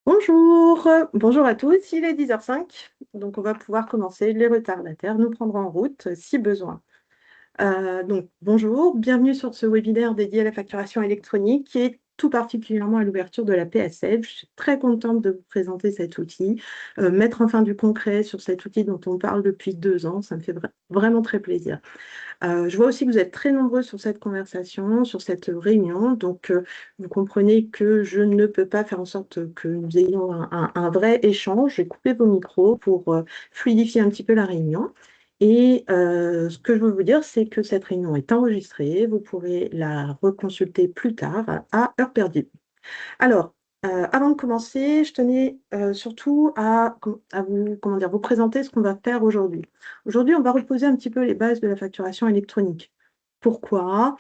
Bonjour à tous, il est 10h05, donc on va pouvoir commencer. Les retardataires nous prendront en route si besoin. Donc bonjour, bienvenue sur ce webinaire dédié à la facturation électronique et tout particulièrement à l'ouverture de la PSL. Je suis très contente de vous présenter cet outil, mettre enfin du concret sur cet outil dont on parle depuis 2 ans, ça me fait vraiment très plaisir. Je vois aussi que vous êtes très nombreux sur cette conversation, sur cette réunion. Donc, vous comprenez que je ne peux pas faire en sorte que nous ayons un vrai échange. J'ai coupé vos micros pour fluidifier un petit peu la réunion. Et ce que je veux vous dire, c'est que cette réunion est enregistrée. Vous pourrez la reconsulter plus tard à heure perdue. Alors, avant de commencer, je tenais surtout à vous, comment dire, vous présenter ce qu'on va faire aujourd'hui. Aujourd'hui, on va reposer un petit peu les bases de la facturation électronique. Pourquoi?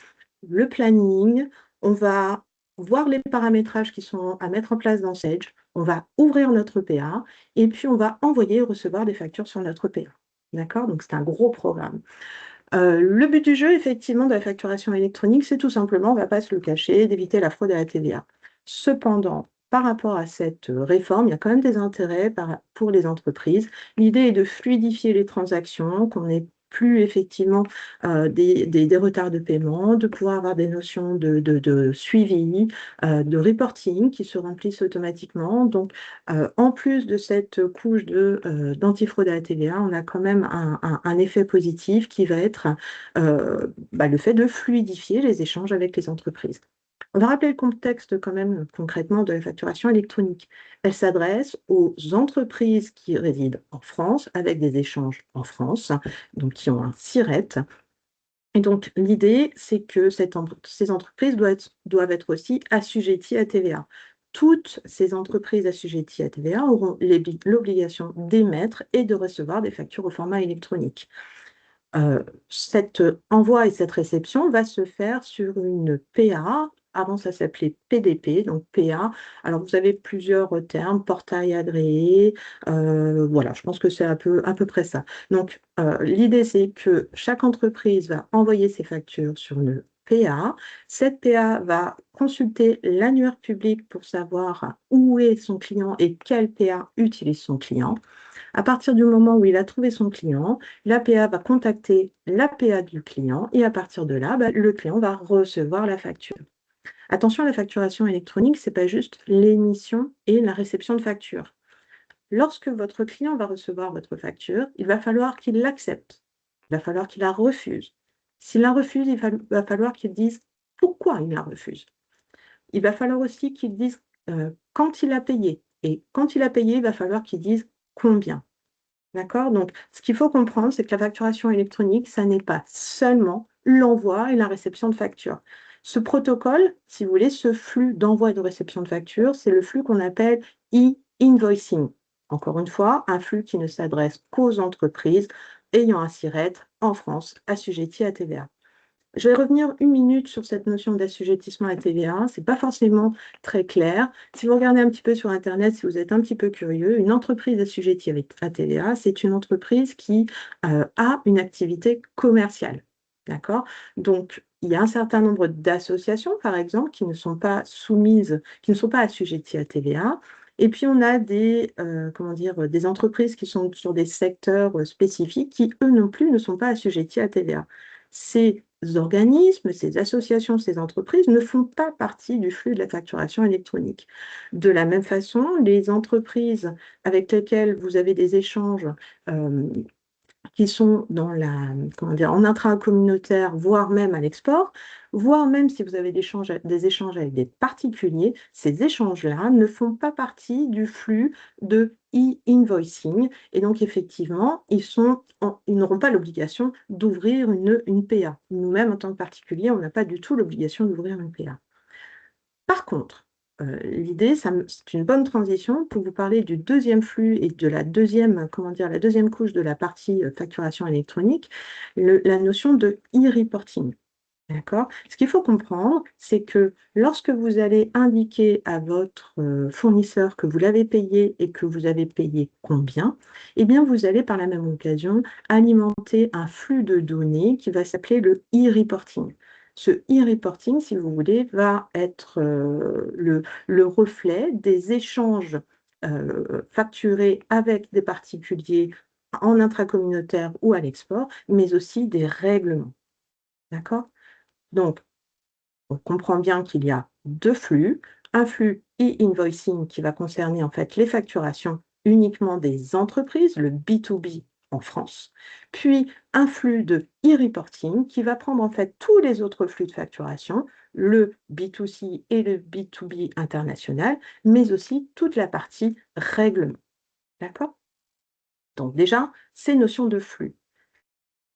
Le planning, on va voir les paramétrages qui sont à mettre en place dans Sage, on va ouvrir notre PA et puis on va envoyer et recevoir des factures sur notre PA. D'accord? Donc, c'est un gros programme. Le but du jeu, effectivement, de la facturation électronique, c'est tout simplement, on ne va pas se le cacher, d'éviter la fraude à la TVA. Cependant, par rapport à cette réforme, il y a quand même des intérêts pour les entreprises. L'idée est de fluidifier les transactions, qu'on n'ait plus effectivement des retards de paiement, de pouvoir avoir des notions de suivi, de reporting qui se remplissent automatiquement. Donc, en plus de cette couche d'antifraude à la TVA, on a quand même un effet positif qui va être le fait de fluidifier les échanges avec les entreprises. On va rappeler le contexte quand même concrètement de la facturation électronique. Elle s'adresse aux entreprises qui résident en France avec des échanges en France, donc qui ont un SIRET. Et donc l'idée, c'est que ces entreprises doivent être aussi assujetties à TVA. Toutes ces entreprises assujetties à TVA auront l'obligation d'émettre et de recevoir des factures au format électronique. Cet envoi et cette réception va se faire sur une PA. Avant, ça s'appelait PDP, donc PA. Alors, vous avez plusieurs termes, portail agréé. Voilà, je pense que c'est à peu près ça. Donc, l'idée, c'est que chaque entreprise va envoyer ses factures sur une PA. Cette PA va consulter l'annuaire public pour savoir où est son client et quelle PA utilise son client. À partir du moment où il a trouvé son client, l'APA va contacter l'APA du client et à partir de là, le client va recevoir la facture. Attention, la facturation électronique, ce n'est pas juste l'émission et la réception de facture. Lorsque votre client va recevoir votre facture, il va falloir qu'il l'accepte. Il va falloir qu'il la refuse. S'il la refuse, va falloir qu'il dise pourquoi il la refuse. Il va falloir aussi qu'il dise quand il a payé. Et quand il a payé, il va falloir qu'il dise combien. D'accord? Donc, ce qu'il faut comprendre, c'est que la facturation électronique, ça n'est pas seulement l'envoi et la réception de factures. Ce protocole, si vous voulez, ce flux d'envoi et de réception de factures, c'est le flux qu'on appelle e-invoicing. Encore une fois, un flux qui ne s'adresse qu'aux entreprises ayant un SIRET en France assujetti à TVA. Je vais revenir une minute sur cette notion d'assujettissement à TVA. Ce n'est pas forcément très clair. Si vous regardez un petit peu sur Internet, si vous êtes un petit peu curieux, une entreprise assujettie à TVA, c'est une entreprise qui a une activité commerciale. D'accord? Donc, il y a un certain nombre d'associations, par exemple, qui ne sont pas soumises, qui ne sont pas assujetties à TVA. Et puis, on a des entreprises qui sont sur des secteurs spécifiques qui, eux non plus, ne sont pas assujettis à TVA. Ces organismes, ces associations, ces entreprises ne font pas partie du flux de la facturation électronique. De la même façon, les entreprises avec lesquelles vous avez des échanges euh, qui sont en intra-communautaire, voire même à l'export, voire même si vous avez des échanges avec des particuliers, ces échanges-là ne font pas partie du flux de e-invoicing. Et donc, effectivement, ils n'auront pas l'obligation d'ouvrir une PA. Nous-mêmes, en tant que particuliers, on n'a pas du tout l'obligation d'ouvrir une PA. Par contre, l'idée, c'est une bonne transition pour vous parler du deuxième flux et de la deuxième couche de la partie facturation électronique, la notion de e-reporting. D'accord? Ce qu'il faut comprendre, c'est que lorsque vous allez indiquer à votre fournisseur que vous l'avez payé et que vous avez payé combien, eh bien, vous allez par la même occasion alimenter un flux de données qui va s'appeler le e-reporting. Ce e-reporting, si vous voulez, va être le reflet des échanges facturés avec des particuliers en intracommunautaire ou à l'export, mais aussi des règlements. D'accord? Donc, on comprend bien qu'il y a deux flux. Un flux e-invoicing qui va concerner en fait les facturations uniquement des entreprises, le B2B en France, puis un flux de e-reporting qui va prendre en fait tous les autres flux de facturation, le B2C et le B2B international, mais aussi toute la partie règlement. D'accord? Donc déjà, ces notions de flux.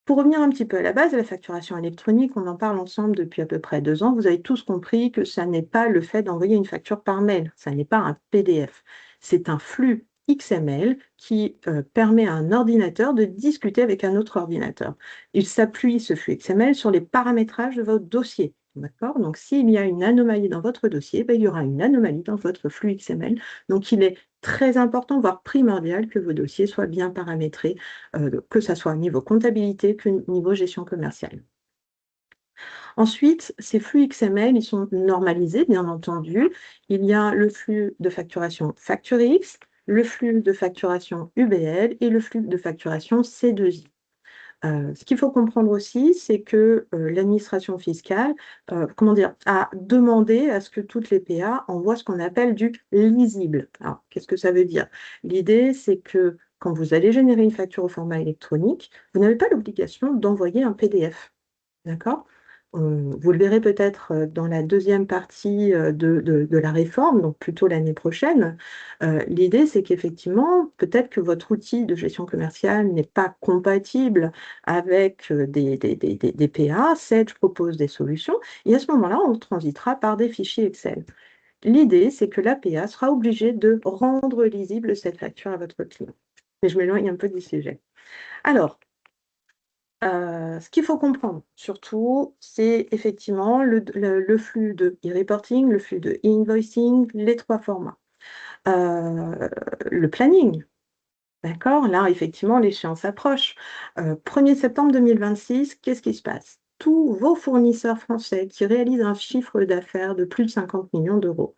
Pour revenir un petit peu à la base de la facturation électronique, on en parle ensemble depuis à peu près 2 ans. Vous avez tous compris que ça n'est pas le fait d'envoyer une facture par mail, ça n'est pas un PDF. C'est un flux XML qui permet à un ordinateur de discuter avec un autre ordinateur. Il s'appuie, ce flux XML, sur les paramétrages de votre dossier. D'accord? Donc, s'il y a une anomalie dans votre dossier, ben, il y aura une anomalie dans votre flux XML. Donc, il est très important, voire primordial, que vos dossiers soient bien paramétrés que ça soit au niveau comptabilité, que niveau gestion commerciale. Ensuite, ces flux XML, ils sont normalisés, bien entendu. Il y a le flux de facturation FactureX, le flux de facturation UBL et le flux de facturation C2I. Ce qu'il faut comprendre aussi, c'est que l'administration fiscale, comment dire, a demandé à ce que toutes les PA envoient ce qu'on appelle du lisible. Alors, qu'est-ce que ça veut dire? L'idée, c'est que quand vous allez générer une facture au format électronique, vous n'avez pas l'obligation d'envoyer un PDF. D'accord? Vous le verrez peut-être dans la deuxième partie de la réforme, donc plutôt l'année prochaine. L'idée, c'est qu'effectivement, peut-être que votre outil de gestion commerciale n'est pas compatible avec des PA. Sage propose des solutions et à ce moment-là, on transitera par des fichiers Excel. L'idée, c'est que la PA sera obligée de rendre lisible cette facture à votre client. Mais je m'éloigne un peu du sujet. Alors, ce qu'il faut comprendre surtout, c'est effectivement le flux de e-reporting, le flux de e-invoicing, les 3 formats. Le planning, d'accord? Là, effectivement, l'échéance approche. 1er septembre 2026, qu'est-ce qui se passe? Tous vos fournisseurs français qui réalisent un chiffre d'affaires de plus de 50 millions d'euros.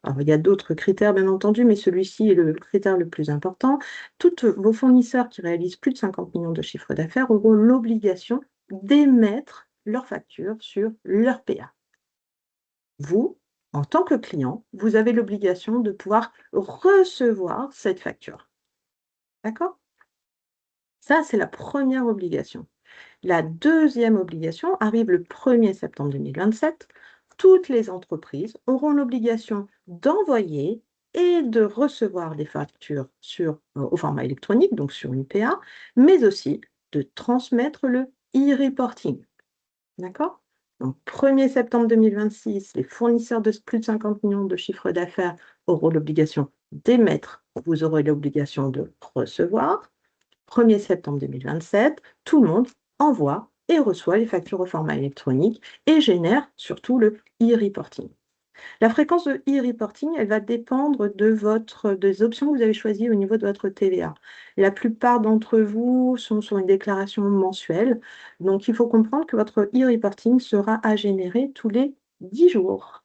Alors, il y a d'autres critères, bien entendu, mais celui-ci est le critère le plus important. Tous vos fournisseurs qui réalisent plus de 50 millions de chiffre d'affaires auront l'obligation d'émettre leurs factures sur leur PA. Vous, en tant que client, vous avez l'obligation de pouvoir recevoir cette facture. D'accord? Ça, c'est la première obligation. La deuxième obligation arrive le 1er septembre 2027. Toutes les entreprises auront l'obligation d'envoyer et de recevoir des factures au format électronique, donc sur UPA, mais aussi de transmettre le e-reporting. D'accord? Donc, 1er septembre 2026, les fournisseurs de plus de 50 millions de chiffre d'affaires auront l'obligation d'émettre, vous aurez l'obligation de recevoir. 1er septembre 2027, tout le monde envoie et reçoit les factures au format électronique et génère surtout le e-reporting. La fréquence de e-reporting, elle va dépendre des options que vous avez choisies au niveau de votre TVA. La plupart d'entre vous sont sur une déclaration mensuelle, donc il faut comprendre que votre e-reporting sera à générer tous les 10 jours.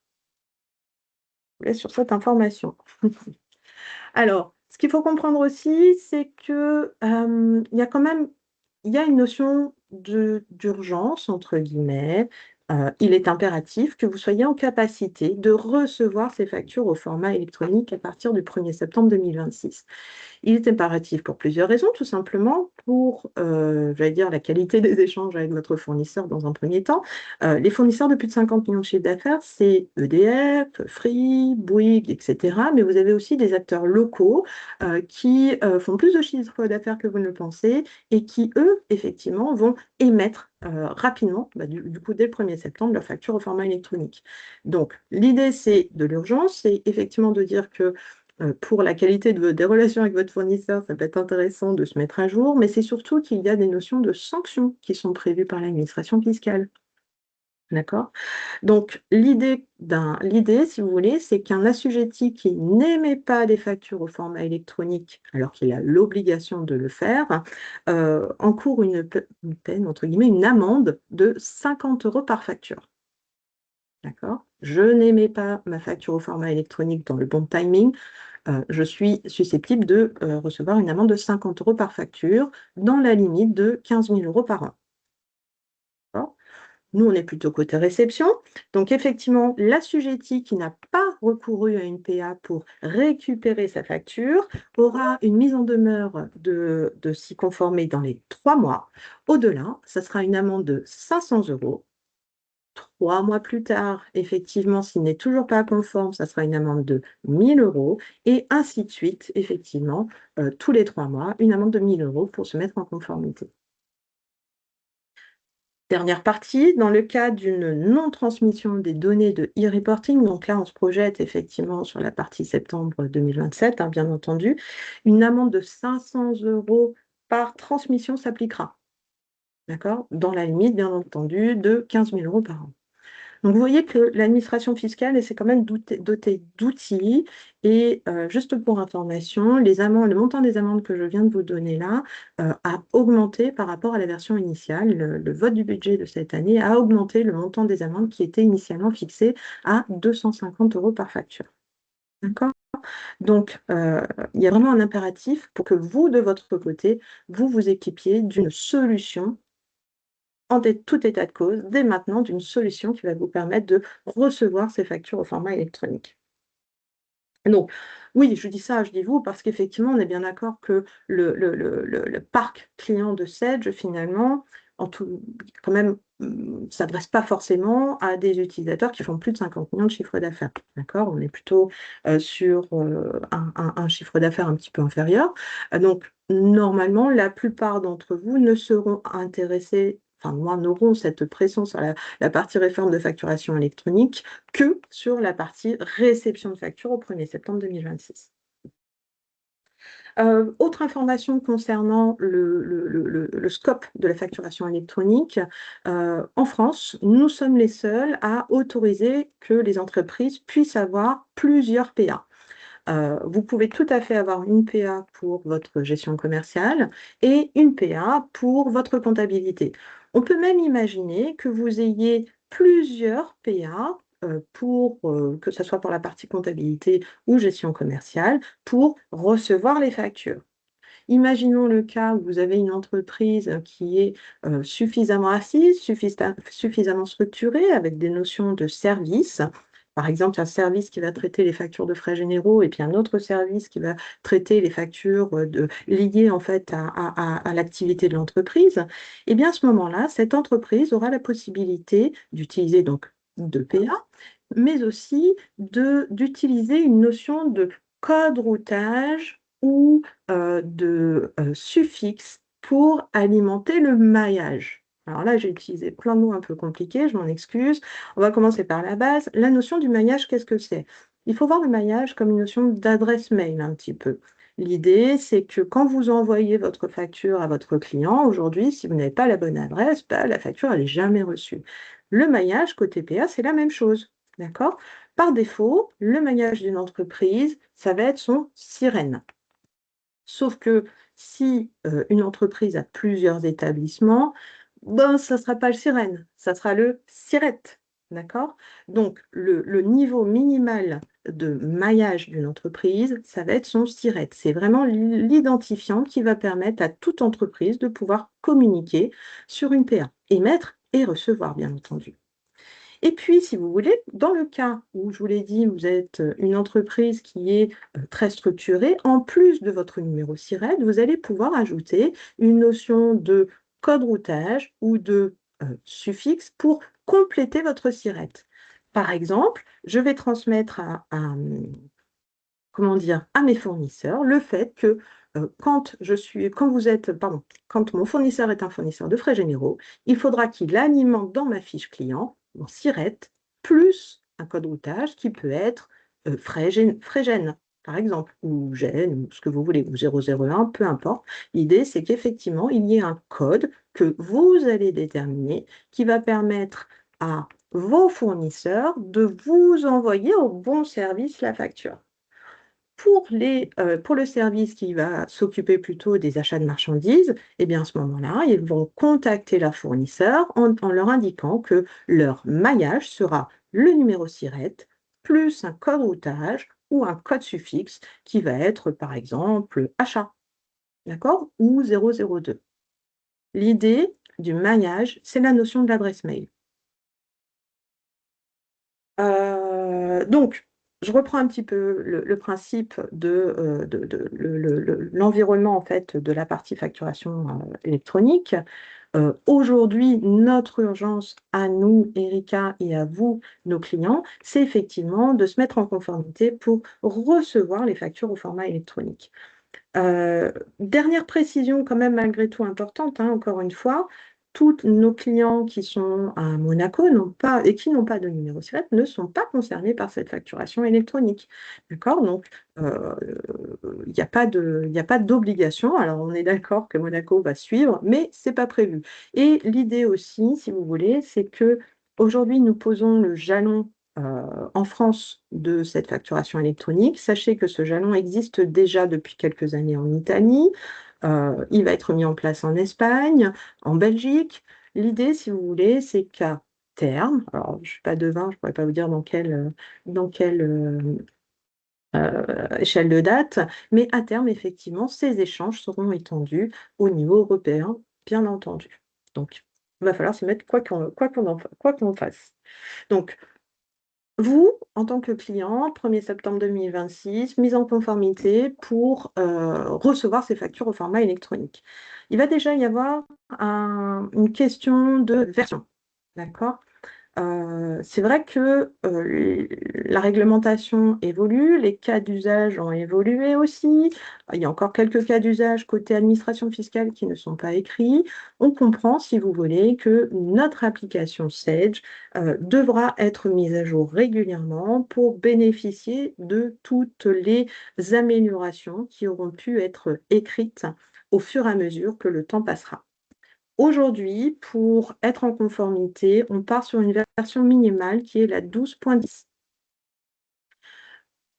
Je vous laisse sur cette information. Alors, ce qu'il faut comprendre aussi, c'est que, il y a une notion «d'urgence» entre guillemets. Il est impératif que vous soyez en capacité de recevoir ces factures au format électronique à partir du 1er septembre 2026. Il est impératif pour plusieurs raisons, tout simplement pour, j'allais dire, la qualité des échanges avec votre fournisseur dans un premier temps. Les fournisseurs de plus de 50 millions de chiffre d'affaires, c'est EDF, Free, Bouygues, etc. Mais vous avez aussi des acteurs locaux qui font plus de chiffre d'affaires que vous ne le pensez et qui, eux, effectivement, vont émettre rapidement, du coup, dès le 1er septembre, leur facture au format électronique. Donc, l'idée, c'est de l'urgence, c'est effectivement de dire que pour la qualité des relations avec votre fournisseur, ça peut être intéressant de se mettre à jour, mais c'est surtout qu'il y a des notions de sanctions qui sont prévues par l'administration fiscale. D'accord? Donc, l'idée, si vous voulez, c'est qu'un assujetti qui n'émet pas des factures au format électronique, alors qu'il a l'obligation de le faire, encourt une peine, entre guillemets, une amende de 50 € par facture. D'accord? Je n'émets pas ma facture au format électronique dans le bon timing. je suis susceptible de recevoir une amende de 50 € par facture dans la limite de 15 000 € par an. D'accord. Nous, on est plutôt côté réception. Donc, effectivement, l'assujetti qui n'a pas recouru à une PA pour récupérer sa facture aura une mise en demeure de s'y conformer dans les 3 mois. Au-delà, ça sera une amende de 500 €. 3 mois plus tard, effectivement, s'il n'est toujours pas conforme, ça sera une amende de 1 000 € et ainsi de suite, effectivement, tous les 3 mois, une amende de 1 000 € pour se mettre en conformité. Dernière partie, dans le cas d'une non-transmission des données de e-reporting, donc là on se projette effectivement sur la partie septembre 2027, hein, bien entendu, une amende de 500 € par transmission s'appliquera. D'accord? Dans la limite, bien entendu, de 15 000 € par an. Donc vous voyez que l'administration fiscale elle s'est quand même dotée d'outils et juste pour information, le montant des amendes que je viens de vous donner là a augmenté par rapport à la version initiale. Le vote du budget de cette année a augmenté le montant des amendes qui était initialement fixé à 250 € par facture. D'accord? Donc, il y a vraiment un impératif pour que vous, de votre côté, vous vous équipiez d'une solution en tout état de cause, dès maintenant, d'une solution qui va vous permettre de recevoir ces factures au format électronique. Donc, oui, je dis ça, je dis vous, parce qu'effectivement, on est bien d'accord que le parc client de Sedge, finalement, quand même, s'adresse pas forcément à des utilisateurs qui font plus de 50 millions de chiffre d'affaires. D'accord? On est plutôt sur un chiffre d'affaires un petit peu inférieur. Donc, normalement, la plupart d'entre vous ne seront intéressés, enfin, moi, n'auront cette pression sur la partie réforme de facturation électronique que sur la partie réception de facture au 1er septembre 2026. Autre information concernant le scope de la facturation électronique, en France, nous sommes les seuls à autoriser que les entreprises puissent avoir plusieurs PA. Vous pouvez tout à fait avoir une PA pour votre gestion commerciale et une PA pour votre comptabilité. On peut même imaginer que vous ayez plusieurs PA, que ce soit pour la partie comptabilité ou gestion commerciale, pour recevoir les factures. Imaginons le cas où vous avez une entreprise qui est suffisamment assise, suffisamment structurée, avec des notions de service. Par exemple, un service qui va traiter les factures de frais généraux et puis un autre service qui va traiter les factures liées en fait à l'activité de l'entreprise. Et bien à ce moment-là, cette entreprise aura la possibilité d'utiliser donc de PA, mais aussi d'utiliser une notion de code routage ou de suffixe pour alimenter le maillage. Alors là, j'ai utilisé plein de mots un peu compliqués, je m'en excuse. On va commencer par la base. La notion du maillage, qu'est-ce que c'est? Il faut voir le maillage comme une notion d'adresse mail un petit peu. L'idée, c'est que quand vous envoyez votre facture à votre client, aujourd'hui, si vous n'avez pas la bonne adresse, la facture, elle n'est jamais reçue. Le maillage, côté PA, c'est la même chose. D'accord? Par défaut, le maillage d'une entreprise, ça va être son sirène. Sauf que si une entreprise a plusieurs établissements, ben, ça ne sera pas le sirène, ça sera le sirette. D'accord? Donc, le niveau minimal de maillage d'une entreprise, ça va être son sirette. C'est vraiment l'identifiant qui va permettre à toute entreprise de pouvoir communiquer sur une PA, émettre et recevoir, bien entendu. Et puis, si vous voulez, dans le cas où, je vous l'ai dit, vous êtes une entreprise qui est très structurée, en plus de votre numéro SIRET, vous allez pouvoir ajouter une notion de code routage ou de suffixe pour compléter votre SIRET. Par exemple, je vais transmettre comment dire, à mes fournisseurs le fait que quand mon fournisseur est un fournisseur de frais généraux, il faudra qu'il alimente dans ma fiche client mon SIRET plus un code routage qui peut être frais gène, par exemple, ou gène, ou ce que vous voulez, ou 001, peu importe. L'idée, c'est qu'effectivement, il y ait un code que vous allez déterminer qui va permettre à vos fournisseurs de vous envoyer au bon service la facture. Pour le service qui va s'occuper plutôt des achats de marchandises, eh bien, à ce moment-là, ils vont contacter leur fournisseur en leur indiquant que leur maillage sera le numéro SIRET plus un code routage ou un code suffixe qui va être, par exemple, achat, d'accord, ou 002. L'idée du maillage, c'est la notion de l'adresse mail. Donc, je reprends un petit peu le principe de l'environnement en fait de la partie facturation électronique. Aujourd'hui, notre urgence à nous, Erika, et à vous, nos clients, c'est effectivement de se mettre en conformité pour recevoir les factures au format électronique. Dernière précision quand même malgré tout importante, hein, encore une fois, tous nos clients qui sont à Monaco n'ont pas, et qui n'ont pas de numéro SIRET ne sont pas concernés par cette facturation électronique. D'accord? Donc, il n'y a pas d'obligation. Alors, on est d'accord que Monaco va suivre, mais ce n'est pas prévu. Et l'idée aussi, si vous voulez, c'est que aujourd'hui, nous posons le jalon en France de cette facturation électronique. Sachez que ce jalon existe déjà depuis quelques années en Italie. Il va être mis en place en Espagne, en Belgique. L'idée, si vous voulez, c'est qu'à terme, alors je ne suis pas devin, je ne pourrais pas vous dire dans quelle échelle de date, mais à terme, effectivement, ces échanges seront étendus au niveau européen, bien entendu. Donc, il va falloir se mettre quoi qu'on fasse. Donc, vous, en tant que client, 1er septembre 2026, mise en conformité pour recevoir ces factures au format électronique. Il va déjà y avoir une question de version, d'accord? C'est vrai que la réglementation évolue, les cas d'usage ont évolué aussi. Il y a encore quelques cas d'usage côté administration fiscale qui ne sont pas écrits. On comprend, si vous voulez, que notre application Sage devra être mise à jour régulièrement pour bénéficier de toutes les améliorations qui auront pu être écrites au fur et à mesure que le temps passera. Aujourd'hui, pour être en conformité, on part sur une version minimale qui est la 12.10.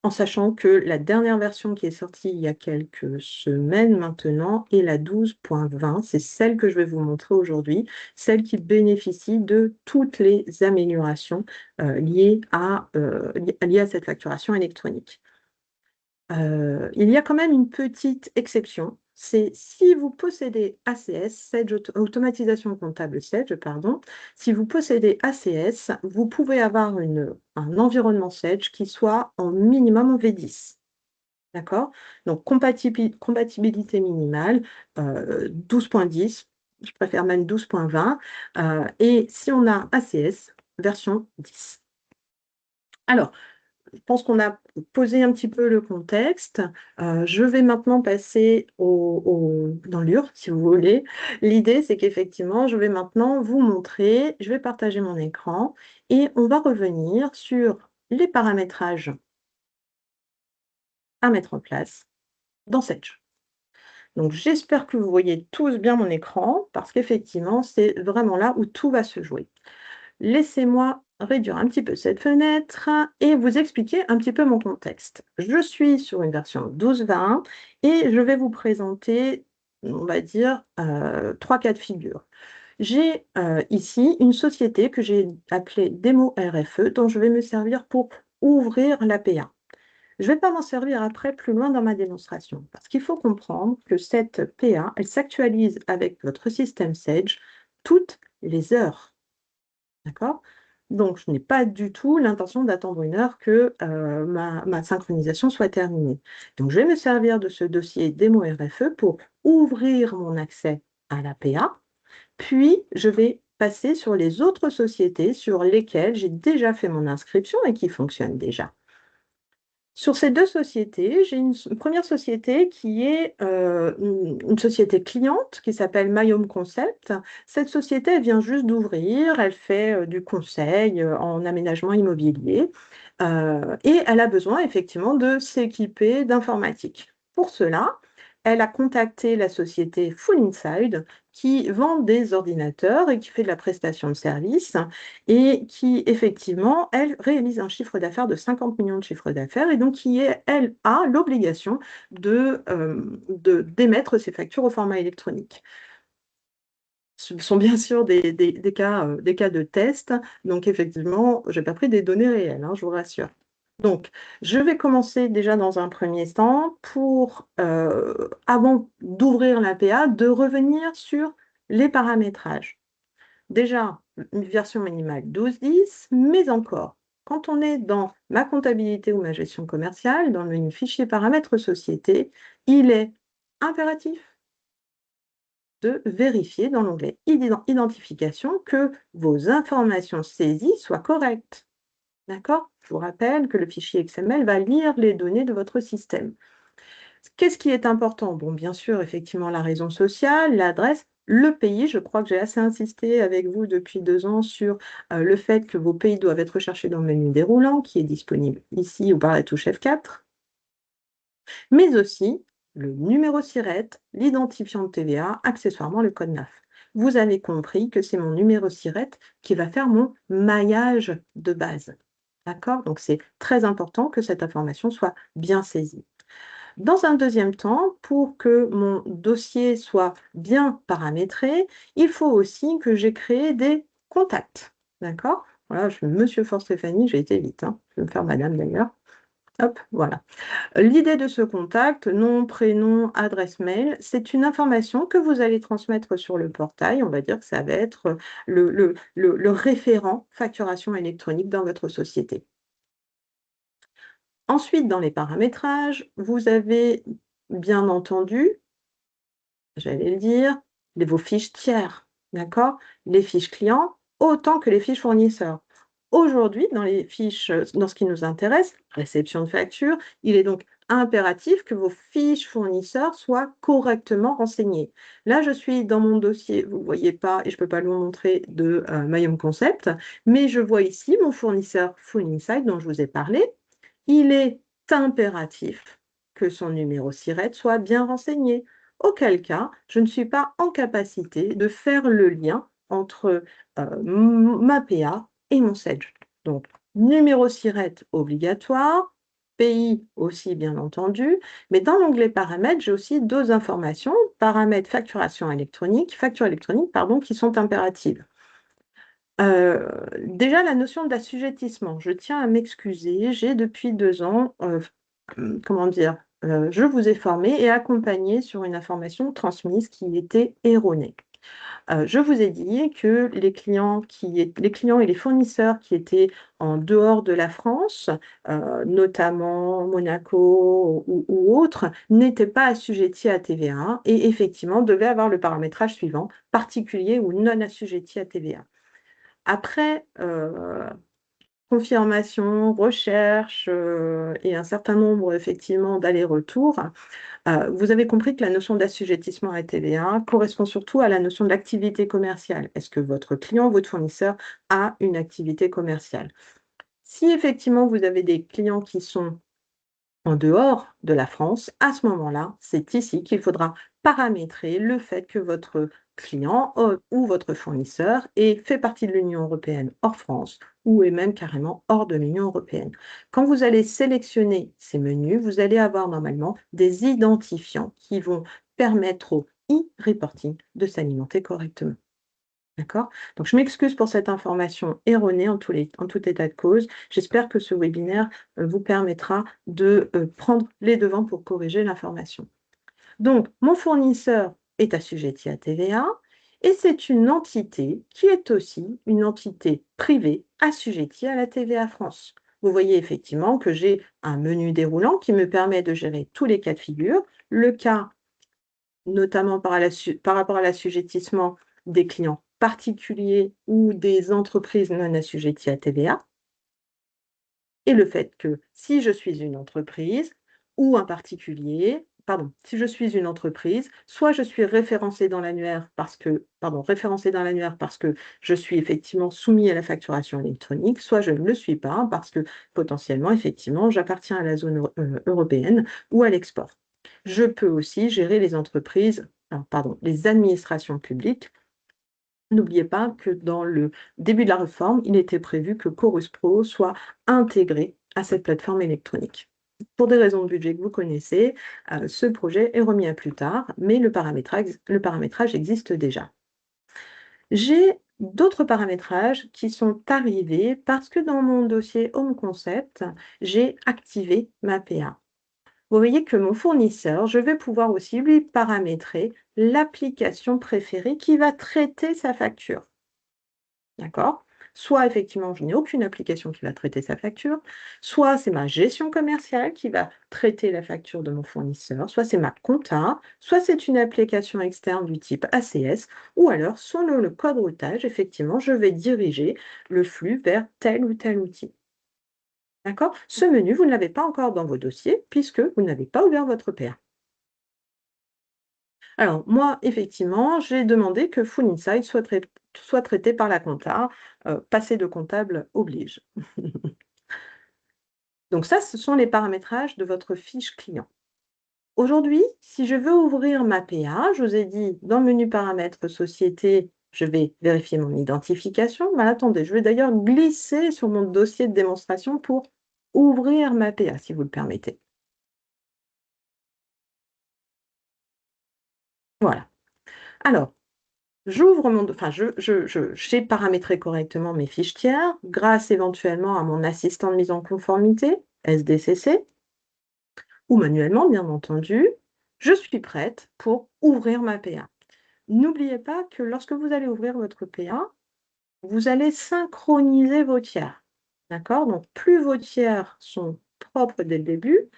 En sachant que la dernière version qui est sortie il y a quelques semaines maintenant est la 12.20. C'est celle que je vais vous montrer aujourd'hui, celle qui bénéficie de toutes les améliorations liées à cette facturation électronique. Il y a quand même une petite exception, c'est si vous possédez ACS, Automatisation comptable Sage, pardon, si vous possédez ACS, vous pouvez avoir un environnement Sage qui soit en minimum en V10. D'accord? Donc, compatibilité minimale, 12.10, je préfère même 12.20, et si on a ACS, version 10. Alors, je pense qu'on a posé un petit peu le contexte. Je vais maintenant passer dans l'UR, si vous voulez. L'idée, c'est qu'effectivement, je vais maintenant vous montrer, je vais partager mon écran et on va revenir sur les paramétrages à mettre en place dans Sage. Donc, j'espère que vous voyez tous bien mon écran parce qu'effectivement, c'est vraiment là où tout va se jouer. Laissez-moi réduire un petit peu cette fenêtre et vous expliquer un petit peu mon contexte. Je suis sur une version 12.20 et je vais vous présenter, on va dire, 3 cas de figure. J'ai ici une société que j'ai appelée Démo RFE dont je vais me servir pour ouvrir l'APA. Je ne vais pas m'en servir après plus loin dans ma démonstration parce qu'il faut comprendre que cette PA, elle s'actualise avec votre système Sage toutes les heures. D'accord? Donc, je n'ai pas du tout l'intention d'attendre 1 heure que ma synchronisation soit terminée. Donc, je vais me servir de ce dossier démo RFE pour ouvrir mon accès à l'APA, puis je vais passer sur les autres sociétés sur lesquelles j'ai déjà fait mon inscription et qui fonctionnent déjà. Sur ces 2 sociétés, j'ai une première société qui est une société cliente qui s'appelle MyHome Concept. Cette société, elle vient juste d'ouvrir, elle fait du conseil en aménagement immobilier et elle a besoin effectivement de s'équiper d'informatique. Pour cela, elle a contacté la société Full Inside qui vend des ordinateurs et qui fait de la prestation de services et qui, effectivement, elle réalise un chiffre d'affaires de 50 millions de chiffre d'affaires et donc qui, elle, a l'obligation d'émettre ses factures au format électronique. Ce sont bien sûr des cas de test, donc effectivement, je n'ai pas pris des données réelles, hein, je vous rassure. Donc, je vais commencer déjà dans un premier temps pour, avant d'ouvrir l'APA, de revenir sur les paramétrages. Déjà, une version minimale 12.10, mais encore, quand on est dans ma comptabilité ou ma gestion commerciale, dans le menu fichier paramètres société, il est impératif de vérifier dans l'onglet identification que vos informations saisies soient correctes. D'accord? Je vous rappelle que le fichier XML va lire les données de votre système. Qu'est-ce qui est important? Bon, bien sûr, effectivement, la raison sociale, l'adresse, le pays. Je crois que j'ai assez insisté avec vous depuis 2 ans sur le fait que vos pays doivent être recherchés dans le menu déroulant qui est disponible ici ou par la touche F4, mais aussi le numéro SIRET, l'identifiant de TVA, accessoirement le code NAF. Vous avez compris que c'est mon numéro SIRET qui va faire mon maillage de base. D'accord? Donc, c'est très important que cette information soit bien saisie. Dans un deuxième temps, pour que mon dossier soit bien paramétré, il faut aussi que j'ai créé des contacts. D'accord? Voilà, je suis Monsieur Fort Stéphanie, j'ai été vite, hein. Je vais me faire madame d'ailleurs. Hop, voilà. L'idée de ce contact, nom, prénom, adresse mail, c'est une information que vous allez transmettre sur le portail. On va dire que ça va être le référent facturation électronique dans votre société. Ensuite, dans les paramétrages, vous avez bien entendu, j'allais le dire, vos fiches tiers, d'accord? Les fiches clients autant que les fiches fournisseurs. Aujourd'hui, dans les fiches, dans ce qui nous intéresse, réception de facture, il est donc impératif que vos fiches fournisseurs soient correctement renseignées. Là, je suis dans mon dossier, vous ne voyez pas et je ne peux pas le montrer de My Home Concept, mais je vois ici mon fournisseur Full Insight dont je vous ai parlé. Il est impératif que son numéro SIRET soit bien renseigné, auquel cas je ne suis pas en capacité de faire le lien entre ma PA et mon SEDGE. Donc, numéro SIRET obligatoire, pays aussi bien entendu, mais dans l'onglet paramètres, j'ai aussi deux informations, paramètres facturation électronique, facture électronique, pardon, qui sont impératives. Déjà la notion d'assujettissement, je tiens à m'excuser, j'ai depuis 2 ans, comment dire? Je vous ai formé et accompagné sur une information transmise qui était erronée. Je vous ai dit que les clients et les fournisseurs qui étaient en dehors de la France, notamment Monaco ou autres, n'étaient pas assujettis à TVA et effectivement devaient avoir le paramétrage suivant: particulier ou non assujetti à TVA. Après, confirmation, recherche, et un certain nombre effectivement d'allers-retours, vous avez compris que la notion d'assujettissement à TVA correspond surtout à la notion d'activité commerciale. Est-ce que votre client, votre fournisseur a une activité commerciale? Si effectivement vous avez des clients qui sont en dehors de la France, à ce moment-là, c'est ici qu'il faudra paramétrer le fait que votre client ou votre fournisseur fait partie de l'Union européenne hors France ou est même carrément hors de l'Union européenne. Quand vous allez sélectionner ces menus, vous allez avoir normalement des identifiants qui vont permettre au e-reporting de s'alimenter correctement. D'accord? Donc je m'excuse pour cette information erronée en tout état de cause. J'espère que ce webinaire, vous permettra de, prendre les devants pour corriger l'information. Donc mon fournisseur est assujetti à TVA et c'est une entité qui est aussi une entité privée assujettie à la TVA France. Vous voyez effectivement que j'ai un menu déroulant qui me permet de gérer tous les cas de figure. Le cas notamment par rapport à l'assujettissement des clients particuliers ou des entreprises non assujetties à TVA et le fait que si je suis une entreprise ou un particulier, pardon, si je suis une entreprise, soit je suis référencée dans l'annuaire référencée dans l'annuaire parce que je suis effectivement soumis à la facturation électronique, soit je ne le suis pas parce que potentiellement, effectivement, j'appartiens à la zone européenne ou à l'export. Je peux aussi gérer les entreprises, les administrations publiques. N'oubliez pas que dans le début de la réforme, il était prévu que Chorus Pro soit intégré à cette plateforme électronique. Pour des raisons de budget que vous connaissez, ce projet est remis à plus tard, mais le paramétrage existe déjà. J'ai d'autres paramétrages qui sont arrivés parce que dans mon dossier Home Concept, j'ai activé ma PA. Vous voyez que mon fournisseur, je vais pouvoir aussi lui paramétrer l'application préférée qui va traiter sa facture. D'accord? Soit effectivement, je n'ai aucune application qui va traiter sa facture, soit c'est ma gestion commerciale qui va traiter la facture de mon fournisseur, soit c'est ma compta, soit c'est une application externe du type ACS, ou alors selon le code routage, effectivement, je vais diriger le flux vers tel ou tel outil. D'accord? Ce menu, vous ne l'avez pas encore dans vos dossiers puisque vous n'avez pas ouvert votre PA. Alors moi, effectivement, j'ai demandé que Full Insight soit traité par la compta, passer de comptable oblige. Donc ça, ce sont les paramétrages de votre fiche client. Aujourd'hui, si je veux ouvrir ma PA, je vous ai dit dans le menu paramètres société, je vais vérifier mon identification. Mais attendez, je vais d'ailleurs glisser sur mon dossier de démonstration pour ouvrir ma PA, si vous le permettez. Voilà. Alors, j'ouvre mon enfin j'ai paramétré correctement mes fiches tiers grâce éventuellement à mon assistant de mise en conformité, SDCC, ou manuellement bien entendu. Je suis prête pour ouvrir ma PA. N'oubliez pas que lorsque vous allez ouvrir votre PA, vous allez synchroniser vos tiers. D'accord? Donc plus vos tiers sont propres dès le début,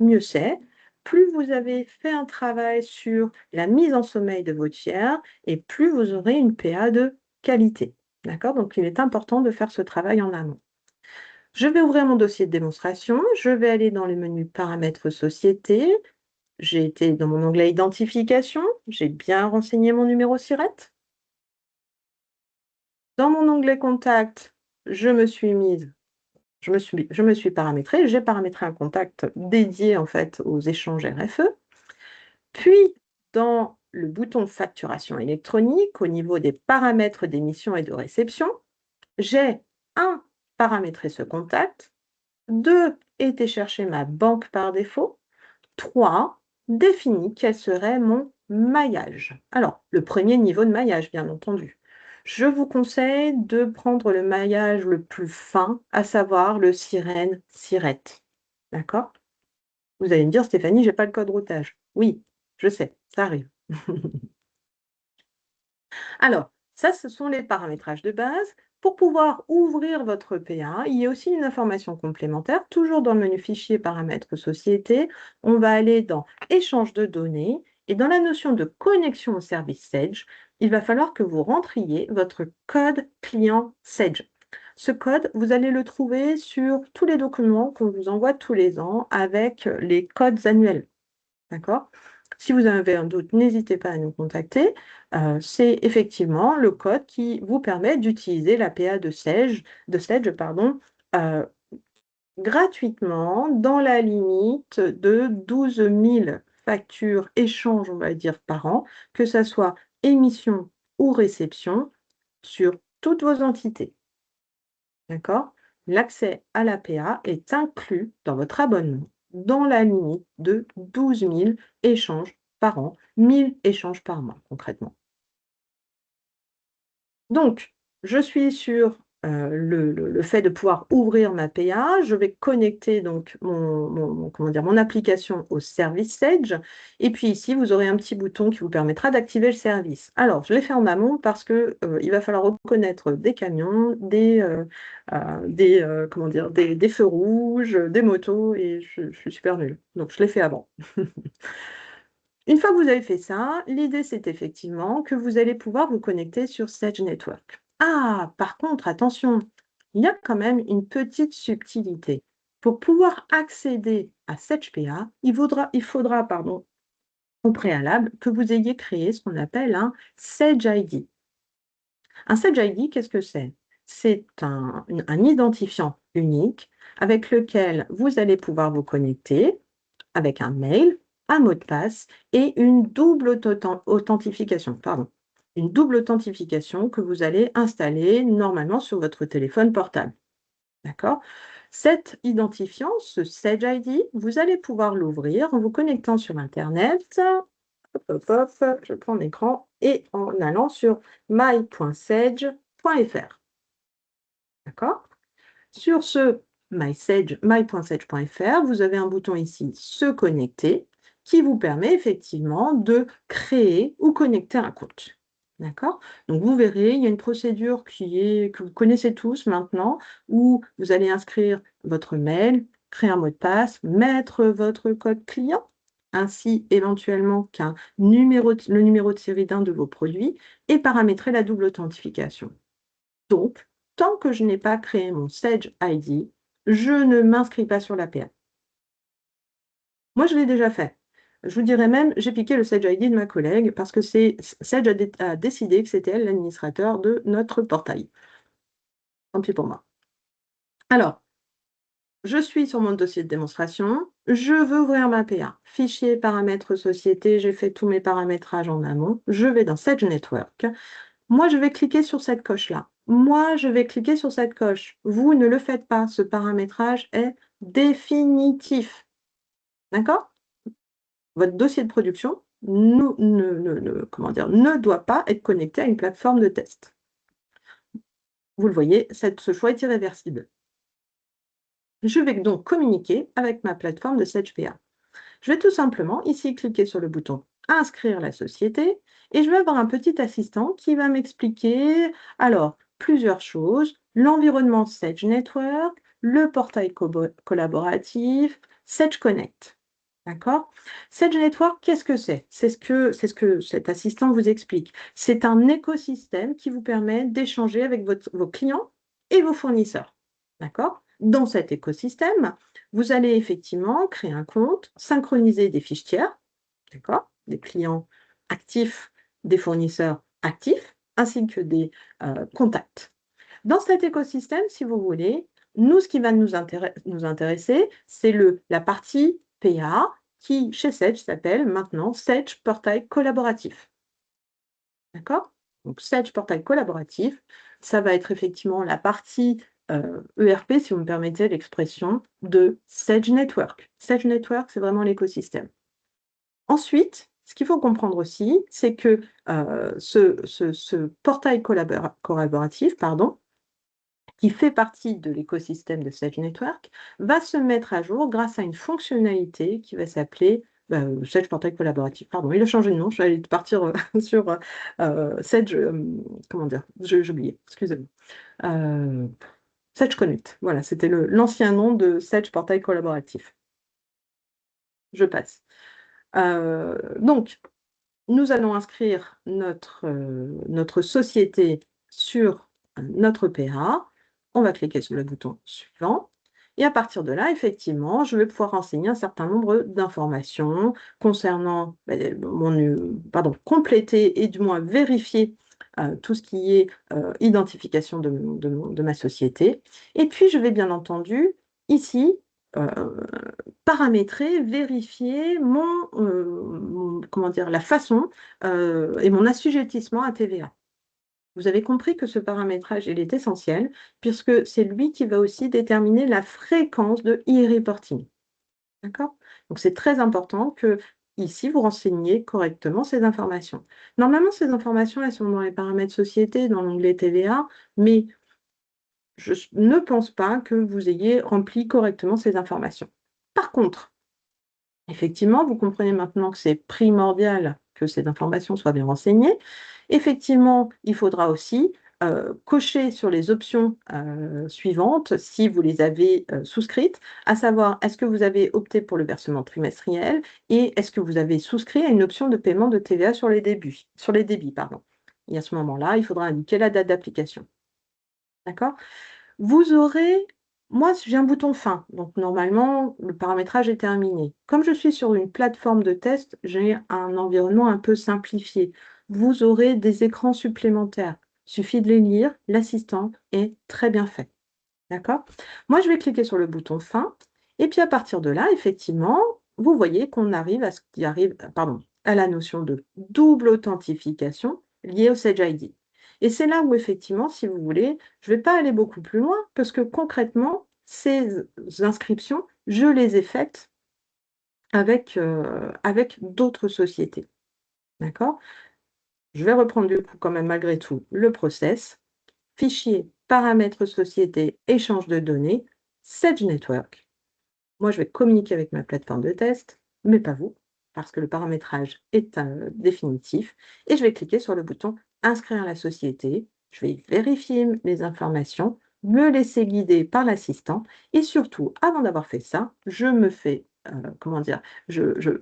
mieux c'est. Plus vous avez fait un travail sur la mise en sommeil de vos tiers et plus vous aurez une PA de qualité. D'accord? Donc il est important de faire ce travail en amont. Je vais ouvrir mon dossier de démonstration, je vais aller dans les menus paramètres société, j'ai été dans mon onglet identification, j'ai bien renseigné mon numéro SIRET. Dans mon onglet contact, je me suis paramétrée, j'ai paramétré un contact dédié en fait aux échanges RFE. Puis, dans le bouton facturation électronique, au niveau des paramètres d'émission et de réception, j'ai 1 paramétré ce contact, 2 été chercher ma banque par défaut, 3 défini quel serait mon maillage. Alors, le premier niveau de maillage, bien entendu. Je vous conseille de prendre le maillage le plus fin, à savoir le sirène SIRET. D'accord? Vous allez me dire: «Stéphanie, j'ai pas le code routage». Oui, je sais, ça arrive. Alors, ça, ce sont les paramétrages de base. Pour pouvoir ouvrir votre PA, il y a aussi une information complémentaire, toujours dans le menu Fichier, paramètres, société. On va aller dans Échange de données et dans la notion de connexion au service Sage, il va falloir que vous rentriez votre code client Sage. Ce code, vous allez le trouver sur tous les documents qu'on vous envoie tous les ans avec les codes annuels. D'accord? Si vous avez un doute, n'hésitez pas à nous contacter. C'est effectivement le code qui vous permet d'utiliser la PA de Sage, pardon, heu, gratuitement dans la limite de 12 000 factures échanges, on va dire, par an, que ça soit émission ou réception sur toutes vos entités. D'accord? L'accès à l'APA est inclus dans votre abonnement, dans la limite de 12 000 échanges par an, 1 000 échanges par mois concrètement. Donc, je suis sur, le fait de pouvoir ouvrir ma PA. Je vais connecter donc comment dire? Mon application au service Sage et puis ici, vous aurez un petit bouton qui vous permettra d'activer le service. Alors, je l'ai fait en amont parce que, il va falloir reconnaître des camions, comment dire? Des feux rouges, des motos et je suis super nulle. Donc je l'ai fait avant. Une fois que vous avez fait ça, l'idée, c'est effectivement que vous allez pouvoir vous connecter sur Sage Network. Ah, par contre, attention, il y a quand même une petite subtilité. Pour pouvoir accéder à Sage PA, il faudra, pardon, au préalable, que vous ayez créé ce qu'on appelle un Sage ID. Un Sage ID, qu'est-ce que c'est? C'est un identifiant unique avec lequel vous allez pouvoir vous connecter avec un mail, un mot de passe et une double authentification, pardon. Une double authentification que vous allez installer normalement sur votre téléphone portable. D'accord? Cet identifiant, ce Sage ID, vous allez pouvoir l'ouvrir en vous connectant sur internet. Hop, hop, hop, je prends l'écran et en allant sur my.sage.com. my.sage.fr. D'accord? Sur ce my.sage.fr, vous avez un bouton ici, se connecter, qui vous permet effectivement de créer ou connecter un compte. D'accord? Donc, vous verrez, il y a une procédure que vous connaissez tous maintenant, où vous allez inscrire votre mail, créer un mot de passe, mettre votre code client, ainsi éventuellement le numéro de série d'un de vos produits, et paramétrer la double authentification. Donc, tant que je n'ai pas créé mon Sage ID, je ne m'inscris pas sur l'APA. Moi, je l'ai déjà fait. Je vous dirais même, j'ai piqué le Sage ID de ma collègue parce que Sage a décidé que c'était elle l'administrateur de notre portail. Tant pis pour moi. Alors, je suis sur mon dossier de démonstration. Je veux ouvrir ma PA. Fichier, paramètres, société. J'ai fait tous mes paramétrages en amont. Je vais dans Sage Network. Moi, je vais cliquer sur cette coche-là. Moi, je vais cliquer sur cette coche. Vous ne le faites pas. Ce paramétrage est définitif. D'accord? Votre dossier de production ne doit pas être connecté à une plateforme de test. Vous le voyez, ce choix est irréversible. Je vais donc communiquer avec ma plateforme de SagePA. Je vais tout simplement ici cliquer sur le bouton Inscrire la société et je vais avoir un petit assistant qui va m'expliquer alors plusieurs choses, l'environnement Sage Network, le portail collaboratif, Sage Connect. D'accord? Sage Network, qu'est-ce que c'est? C'est ce que cet assistant vous explique. C'est un écosystème qui vous permet d'échanger avec vos clients et vos fournisseurs. D'accord? Dans cet écosystème, vous allez effectivement créer un compte, synchroniser des fiches tiers, d'accord? Des clients actifs, des fournisseurs actifs, ainsi que des contacts. Dans cet écosystème, si vous voulez, nous, ce qui va nous intéresser, c'est la partie PA qui, chez Sage, s'appelle maintenant Sage Portail Collaboratif. D'accord? Donc, Sage Portail Collaboratif, ça va être effectivement la partie ERP, si vous me permettez l'expression, de Sage Network. Sage Network, c'est vraiment l'écosystème. Ensuite, ce qu'il faut comprendre aussi, c'est que ce portail collaboratif, qui fait partie de l'écosystème de Sage Network, va se mettre à jour grâce à une fonctionnalité qui va s'appeler Sage Portail Collaboratif. Pardon, il a changé de nom, je vais aller partir sur Sage, comment dire, j'ai oublié, excusez-moi. Sage Connect, voilà, c'était l'ancien nom de Sage Portail Collaboratif. Je passe. Donc, nous allons inscrire notre société sur notre PA. On va cliquer sur le bouton suivant. Et à partir de là, effectivement, je vais pouvoir renseigner un certain nombre d'informations concernant, compléter et du moins vérifier tout ce qui est identification de ma société. Et puis, je vais bien entendu, ici, paramétrer, vérifier la façon et mon assujettissement à TVA. Vous avez compris que ce paramétrage, il est essentiel puisque c'est lui qui va aussi déterminer la fréquence de e-reporting. D'accord? Donc, c'est très important que ici, vous renseigniez correctement ces informations. Normalement, ces informations, elles sont dans les paramètres société, dans l'onglet TVA, mais je ne pense pas que vous ayez rempli correctement ces informations. Par contre, effectivement, vous comprenez maintenant que c'est primordial que ces informations soient bien renseignées. Effectivement, il faudra aussi cocher sur les options suivantes si vous les avez souscrites, à savoir est-ce que vous avez opté pour le versement trimestriel et est-ce que vous avez souscrit à une option de paiement de TVA sur les débits. Et à ce moment-là, il faudra indiquer la date d'application. D'accord? Vous aurez, moi j'ai un bouton fin, donc normalement le paramétrage est terminé. Comme je suis sur une plateforme de test, j'ai un environnement un peu simplifié. Vous aurez des écrans supplémentaires. Il suffit de les lire, l'assistant est très bien fait. D'accord? Moi je vais cliquer sur le bouton fin, et puis à partir de là, effectivement, vous voyez qu'on arrive à à la notion de double authentification liée au Sage ID. Et c'est là où, effectivement, si vous voulez, je ne vais pas aller beaucoup plus loin parce que concrètement, ces inscriptions, je les ai faites avec d'autres sociétés. D'accord? Je vais reprendre du coup quand même malgré tout le process. fichier, paramètres société, échange de données, Sage Network. Moi, je vais communiquer avec ma plateforme de test, mais pas vous, parce que le paramétrage est définitif. Et je vais cliquer sur le bouton Inscrire la société. Je vais vérifier les informations, me laisser guider par l'assistant. Et surtout, avant d'avoir fait ça, je me fais, comment dire, je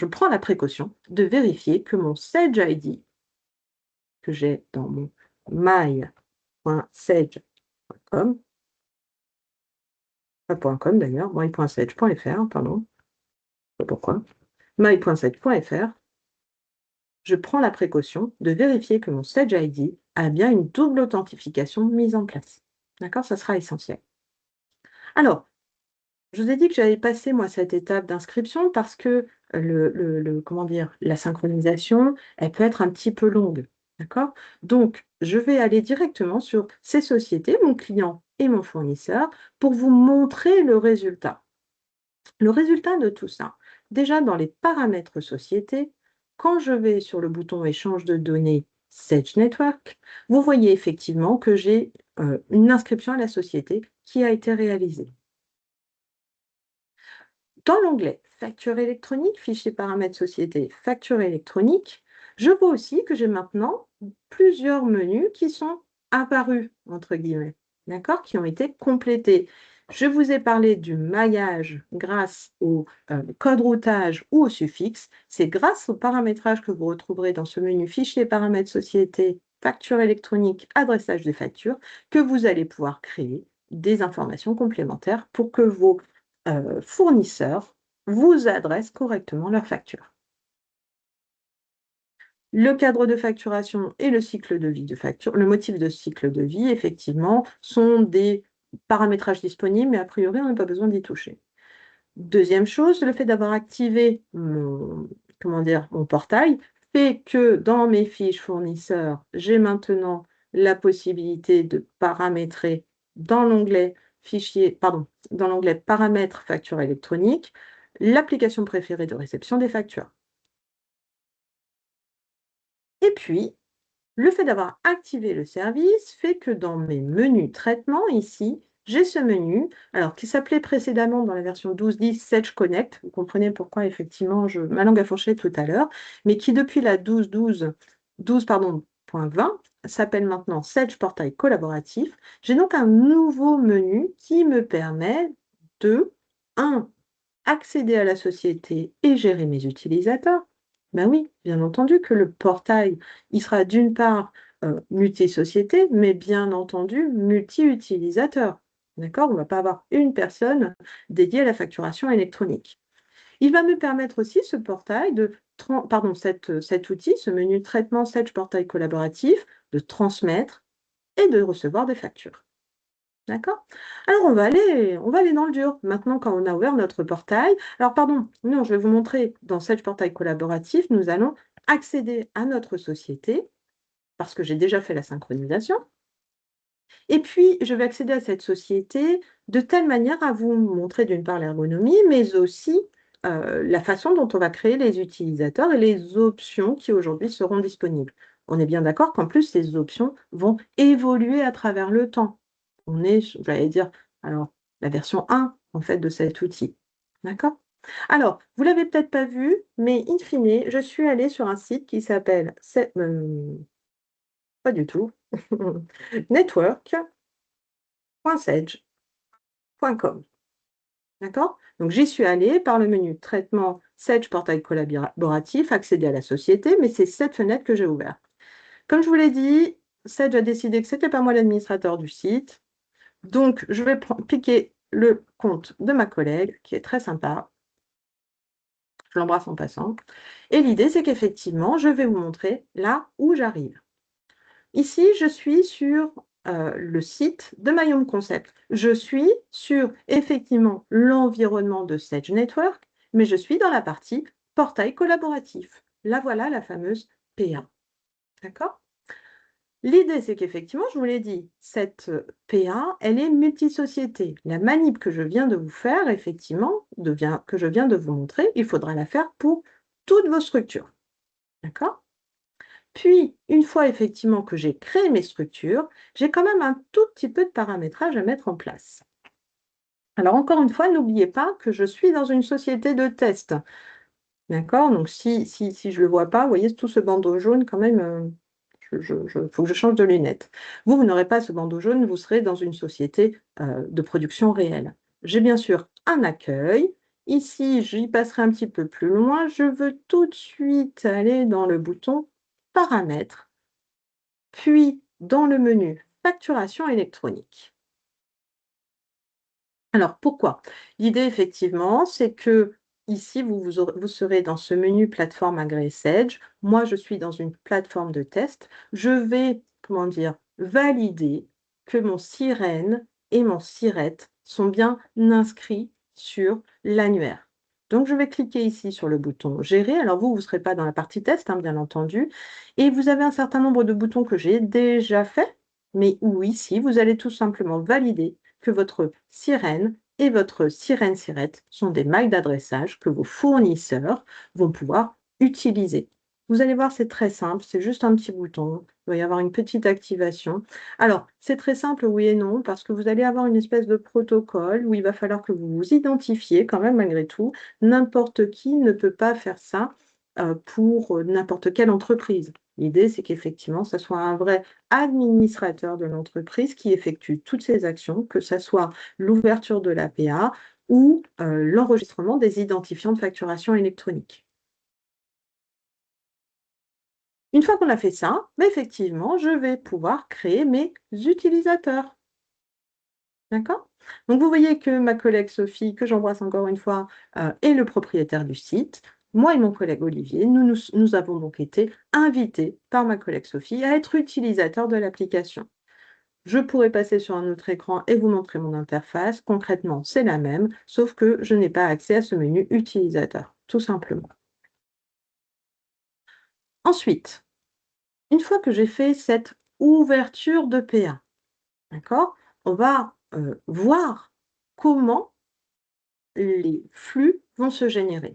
prends la précaution de vérifier que mon Sage ID que j'ai dans mon my.sage.com, pas .com d'ailleurs, my.sage.fr, pardon, pas pourquoi, my.sage.fr, je prends la précaution de vérifier que mon Sage ID a bien une double authentification mise en place. D'accord? Ça sera essentiel. Alors, je vous ai dit que j'avais passé, moi, cette étape d'inscription parce que comment dire, la synchronisation, elle peut être un petit peu longue. D'accord? Donc, je vais aller directement sur ces sociétés, mon client et mon fournisseur, pour vous montrer le résultat. Le résultat de tout ça, déjà dans les paramètres société, quand je vais sur le bouton échange de données Sage Network, vous voyez effectivement que j'ai une inscription à la société qui a été réalisée. Dans l'onglet facture électronique, fichier paramètres société, facture électronique, je vois aussi que j'ai maintenant plusieurs menus qui sont apparus, entre guillemets, d'accord, qui ont été complétés. Je vous ai parlé du maillage grâce au code routage ou au suffixe. C'est grâce au paramétrage que vous retrouverez dans ce menu fichier paramètres société, facture électronique, adressage des factures, que vous allez pouvoir créer des informations complémentaires pour que vos fournisseurs vous adressent correctement leurs factures. Le cadre de facturation et le cycle de vie de facture, le motif de cycle de vie, effectivement, sont des paramétrages disponibles, mais a priori, on n'a pas besoin d'y toucher. Deuxième chose, le fait d'avoir activé mon portail fait que dans mes fiches fournisseurs, j'ai maintenant la possibilité de paramétrer dans l'onglet dans l'onglet paramètres facture électronique, l'application préférée de réception des factures. Et puis, le fait d'avoir activé le service fait que dans mes menus traitement, ici, j'ai ce menu, alors qui s'appelait précédemment dans la version 12.10 Sage Connect, vous comprenez pourquoi effectivement ma langue a fourché tout à l'heure, mais qui depuis la 12.20 s'appelle maintenant Sage Portail Collaboratif. J'ai donc un nouveau menu qui me permet de 1. Accéder à la société et gérer mes utilisateurs. Ben oui, bien entendu que le portail, il sera d'une part multi-société, mais bien entendu multi-utilisateur. D'accord? On ne va pas avoir une personne dédiée à la facturation électronique. Il va me permettre aussi, ce portail, cet outil, ce menu traitement Sage Portail collaboratif, de transmettre et de recevoir des factures. D'accord? Alors on va aller dans le dur. Maintenant, quand on a ouvert notre portail, alors pardon, non, je vais vous montrer dans Sage Portail collaboratif, nous allons accéder à notre société parce que j'ai déjà fait la synchronisation. Et puis, je vais accéder à cette société de telle manière à vous montrer d'une part l'ergonomie, mais aussi la façon dont on va créer les utilisateurs et les options qui aujourd'hui seront disponibles. On est bien d'accord qu'en plus, ces options vont évoluer à travers le temps. On est, j'allais dire, alors, la version 1 en fait de cet outil. D'accord? Alors, vous ne l'avez peut-être pas vu, mais in fine, je suis allée sur un site qui s'appelle pas du tout, network.sage.com. D'accord? Donc, j'y suis allée par le menu traitement Sage Portail collaboratif, accéder à la société, mais c'est cette fenêtre que j'ai ouverte. Comme je vous l'ai dit, Sage a décidé que ce n'était pas moi l'administrateur du site. Donc, je vais piquer le compte de ma collègue, qui est très sympa. Je l'embrasse en passant. Et l'idée, c'est qu'effectivement, je vais vous montrer là où j'arrive. Ici, je suis sur le site de My Home Concept. Je suis sur, effectivement, l'environnement de Sage Network, mais je suis dans la partie portail collaboratif. Là, voilà la fameuse PA. D'accord? L'idée, c'est qu'effectivement, je vous l'ai dit, cette PA, elle est multisociété. La manip que je viens de vous faire, effectivement, que je viens de vous montrer, il faudra la faire pour toutes vos structures. D'accord? Puis, une fois effectivement que j'ai créé mes structures, j'ai quand même un tout petit peu de paramétrage à mettre en place. Alors encore une fois, n'oubliez pas que je suis dans une société de test. D'accord? Donc si je le vois pas, vous voyez tout ce bandeau jaune quand même, faut que je change de lunettes. Vous n'aurez pas ce bandeau jaune, vous serez dans une société, de production réelle. J'ai bien sûr un accueil. Ici, j'y passerai un petit peu plus loin. Je veux tout de suite aller dans le bouton «Paramètres», puis dans le menu «Facturation électronique». Alors pourquoi? L'idée effectivement, c'est que ici vous serez dans ce menu plateforme agréée Sage. Moi, je suis dans une plateforme de test. Je vais, comment dire, valider que mon sirène et mon sirette sont bien inscrits sur l'annuaire. Donc je vais cliquer ici sur le bouton «Gérer». Alors vous ne serez pas dans la partie test, hein, bien entendu, et vous avez un certain nombre de boutons que j'ai déjà faits, mais où ici, vous allez tout simplement valider que votre sirène et votre sirène-sirette sont des mailles d'adressage que vos fournisseurs vont pouvoir utiliser. Vous allez voir, c'est très simple, c'est juste un petit bouton, il va y avoir une petite activation. Alors, c'est très simple, oui et non, parce que vous allez avoir une espèce de protocole où il va falloir que vous vous identifiez quand même malgré tout. N'importe qui ne peut pas faire ça pour n'importe quelle entreprise. L'idée, c'est qu'effectivement, ce soit un vrai administrateur de l'entreprise qui effectue toutes ces actions, que ce soit l'ouverture de l'APA ou l'enregistrement des identifiants de facturation électronique. Une fois qu'on a fait ça, bah, effectivement, je vais pouvoir créer mes utilisateurs. D'accord? Donc, vous voyez que ma collègue Sophie, que j'embrasse encore une fois, est le propriétaire du site. Moi et mon collègue Olivier, nous avons donc été invités par ma collègue Sophie à être utilisateurs de l'application. Je pourrais passer sur un autre écran et vous montrer mon interface. Concrètement, c'est la même, sauf que je n'ai pas accès à ce menu utilisateur, tout simplement. Ensuite, une fois que j'ai fait cette ouverture de PA, d'accord, on va voir comment les flux vont se générer.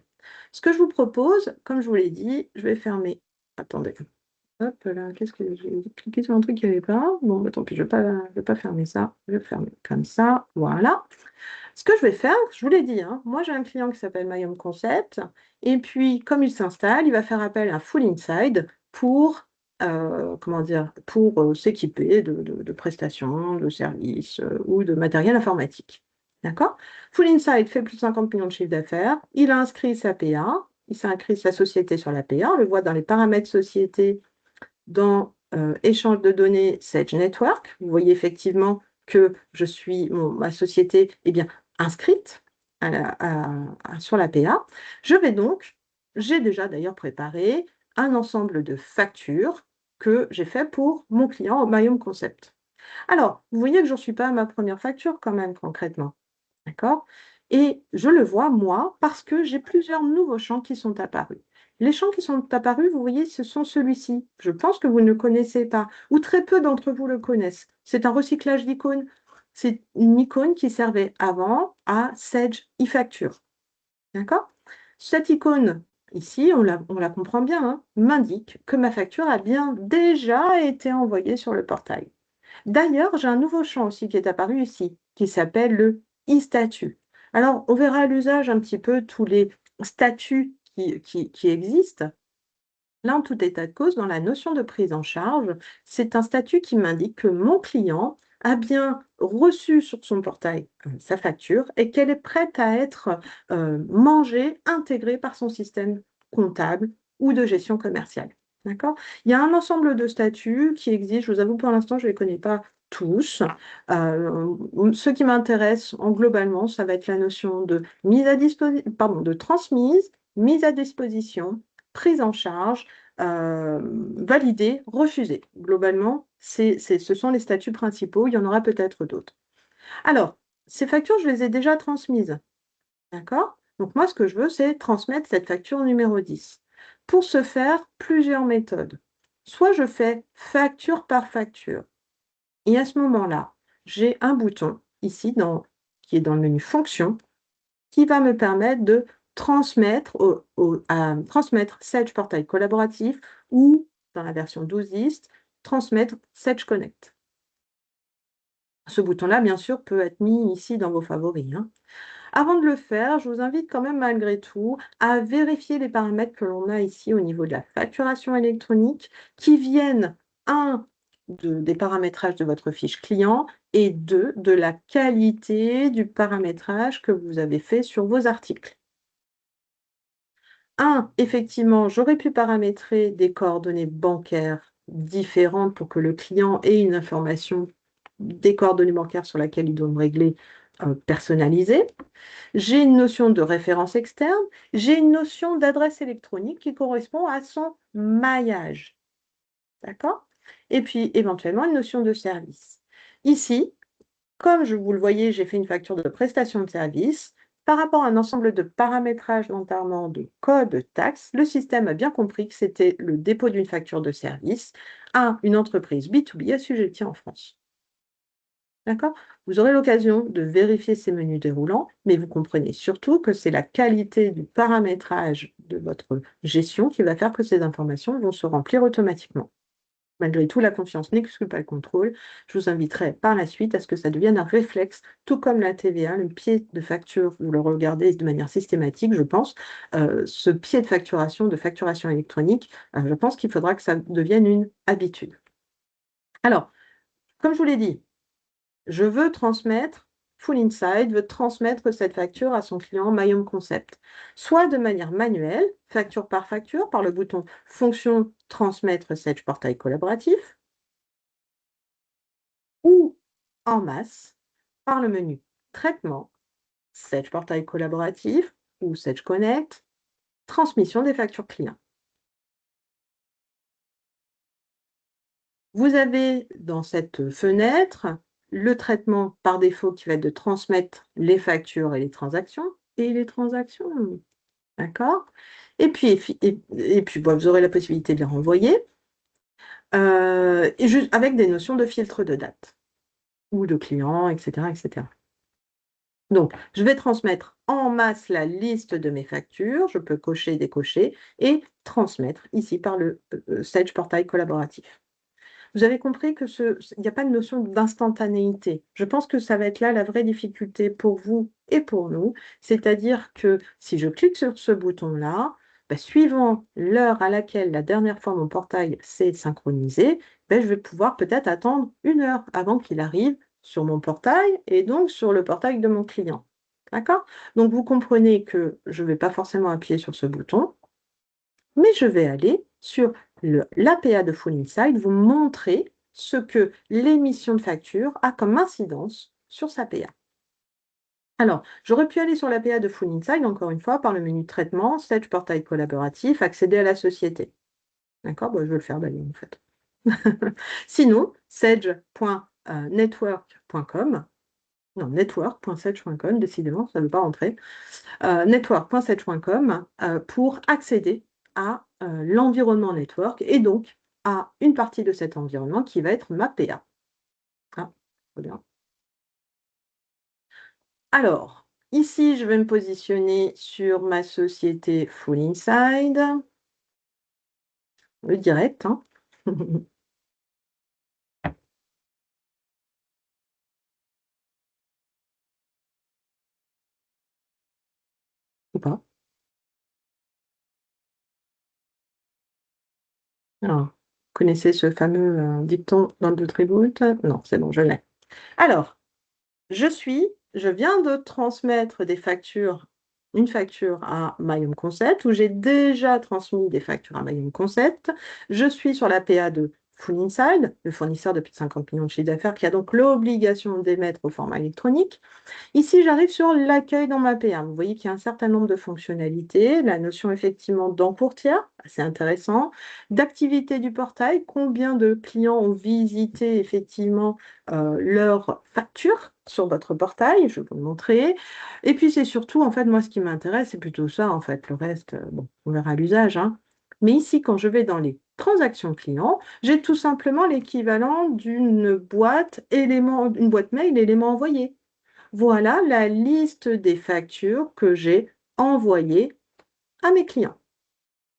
Ce que je vous propose, comme je vous l'ai dit, je vais fermer. Attendez. Hop là, qu'est-ce que j'ai cliqué sur un truc qui n'y avait pas? Bon, bah, tant pis, je vais pas fermer ça. Je vais fermer comme ça. Voilà. Ce que je vais faire, je vous l'ai dit, hein, moi j'ai un client qui s'appelle My Concept, et puis comme il s'installe, il va faire appel à Full Inside pour, comment dire, pour s'équiper de prestations, de services ou de matériel informatique. D'accord? Full Insight fait plus de 50 millions de chiffre d'affaires. Il a inscrit sa PA, il s'est inscrit sa société sur la PA. On le voit dans les paramètres société, dans échange de données Sage Network. Vous voyez effectivement que je suis, ma société est bien inscrite sur la PA. J'ai déjà d'ailleurs préparé un ensemble de factures que j'ai fait pour mon client My Home Concept. Alors, vous voyez que je n'en suis pas à ma première facture quand même concrètement. D'accord? Et je le vois, moi, parce que j'ai plusieurs nouveaux champs qui sont apparus. Les champs qui sont apparus, vous voyez, ce sont celui-ci. Je pense que vous ne le connaissez pas, ou très peu d'entre vous le connaissent. C'est un recyclage d'icônes. C'est une icône qui servait avant à Sage e-facture. D'accord? Cette icône, ici, on la comprend bien, hein, m'indique que ma facture a bien déjà été envoyée sur le portail. D'ailleurs, j'ai un nouveau champ aussi qui est apparu ici, qui s'appelle le e-statut. Alors, on verra à l'usage un petit peu tous les statuts qui existent. Là, en tout état de cause, dans la notion de prise en charge, c'est un statut qui m'indique que mon client a bien reçu sur son portail sa facture et qu'elle est prête à être mangée, intégrée par son système comptable ou de gestion commerciale. D'accord? Il y a un ensemble de statuts qui existent. Je vous avoue, pour l'instant, je ne les connais pas tous. Ce qui m'intéresse globalement, ça va être la notion de mise à disposition, pardon, de transmise, mise à disposition, prise en charge, valider, refuser. Globalement, ce sont les statuts principaux. Il y en aura peut-être d'autres. Alors, ces factures, je les ai déjà transmises. D'accord? Donc moi, ce que je veux, c'est transmettre cette facture numéro 10. Pour ce faire, plusieurs méthodes. Soit je fais facture par facture. Et à ce moment-là, j'ai un bouton ici qui est dans le menu Fonctions qui va me permettre de transmettre, transmettre Sage Portail collaboratif ou dans la version 12.10, transmettre Sage Connect. Ce bouton-là, bien sûr, peut être mis ici dans vos favoris, hein. Avant de le faire, je vous invite quand même malgré tout à vérifier les paramètres que l'on a ici au niveau de la facturation électronique qui viennent, un, des paramétrages de votre fiche client et deux, de la qualité du paramétrage que vous avez fait sur vos articles. Un, effectivement, j'aurais pu paramétrer des coordonnées bancaires différentes pour que le client ait une information des coordonnées bancaires sur laquelle il doit me régler personnalisée. J'ai une notion de référence externe, j'ai une notion d'adresse électronique qui correspond à son maillage. D'accord? Et puis, éventuellement, une notion de service. Ici, comme vous le voyez, j'ai fait une facture de prestation de service. Par rapport à un ensemble de paramétrages, notamment de code taxe, le système a bien compris que c'était le dépôt d'une facture de service à une entreprise B2B assujettie en France. D'accord? Vous aurez l'occasion de vérifier ces menus déroulants, mais vous comprenez surtout que c'est la qualité du paramétrage de votre gestion qui va faire que ces informations vont se remplir automatiquement. Malgré tout, la confiance n'exclut pas le contrôle. Je vous inviterai par la suite à ce que ça devienne un réflexe, tout comme la TVA, le pied de facture, vous le regardez de manière systématique, je pense, ce pied de facturation électronique, je pense qu'il faudra que ça devienne une habitude. Alors, comme je vous l'ai dit, je veux transmettre, Full Insight veut transmettre cette facture à son client MyHome Concept, soit de manière manuelle, facture, par le bouton Fonction Transmettre Sage Portail Collaboratif, ou en masse, par le menu Traitement, Sage Portail Collaboratif ou Sage Connect, Transmission des factures clients. Vous avez dans cette fenêtre le traitement par défaut qui va être de transmettre les factures et les transactions, d'accord? Et puis bon, vous aurez la possibilité de les renvoyer, et juste avec des notions de filtre de date ou de client, et cetera, et cetera. Donc, je vais transmettre en masse la liste de mes factures, je peux cocher, décocher et transmettre ici par le Sage Portail Collaboratif. Vous avez compris que il n'y a pas de notion d'instantanéité. Je pense que ça va être là la vraie difficulté pour vous et pour nous. C'est-à-dire que si je clique sur ce bouton-là, suivant l'heure à laquelle la dernière fois mon portail s'est synchronisé, je vais pouvoir peut-être attendre 1 heure avant qu'il arrive sur mon portail et donc sur le portail de mon client. D'accord? Donc vous comprenez que je ne vais pas forcément appuyer sur ce bouton, mais je vais aller sur l'APA de Full Insight, vous montrer ce que l'émission de facture a comme incidence sur sa PA. Alors, j'aurais pu aller sur l'APA de Full Insight, encore une fois, par le menu Traitement, Sage Portail Collaboratif, accéder à la société. D'accord? Je vais le faire balayer en fait. Sinon, sage.network.com, non, network.sage.com, décidément, ça ne veut pas rentrer, network.sage.com pour accéder à l'environnement network et donc à une partie de cet environnement qui va être ma PA. Ah, très bien. Alors, ici, je vais me positionner sur ma société Full Inside, le direct, hein. Ou pas. Alors, vous connaissez ce fameux dicton dans le tribute? Non, c'est bon, je l'ai. Alors, je viens de transmettre une facture à MyHome Concept, où j'ai déjà transmis des factures à MyHome Concept. Je suis sur la PA de Full Inside, le fournisseur de plus de 50 millions de chiffre d'affaires, qui a donc l'obligation d'émettre au format électronique. Ici, j'arrive sur l'accueil dans ma PA. Vous voyez qu'il y a un certain nombre de fonctionnalités. La notion effectivement d'encourtière, assez intéressant. D'activité du portail, combien de clients ont visité effectivement leur facture sur votre portail, je vais vous le montrer. Et puis c'est surtout, en fait, moi ce qui m'intéresse, c'est plutôt ça, en fait. Le reste, bon, on verra l'usage, hein. Mais ici, quand je vais dans les transactions clients, j'ai tout simplement l'équivalent d'une boîte mail élément envoyé. Voilà la liste des factures que j'ai envoyées à mes clients.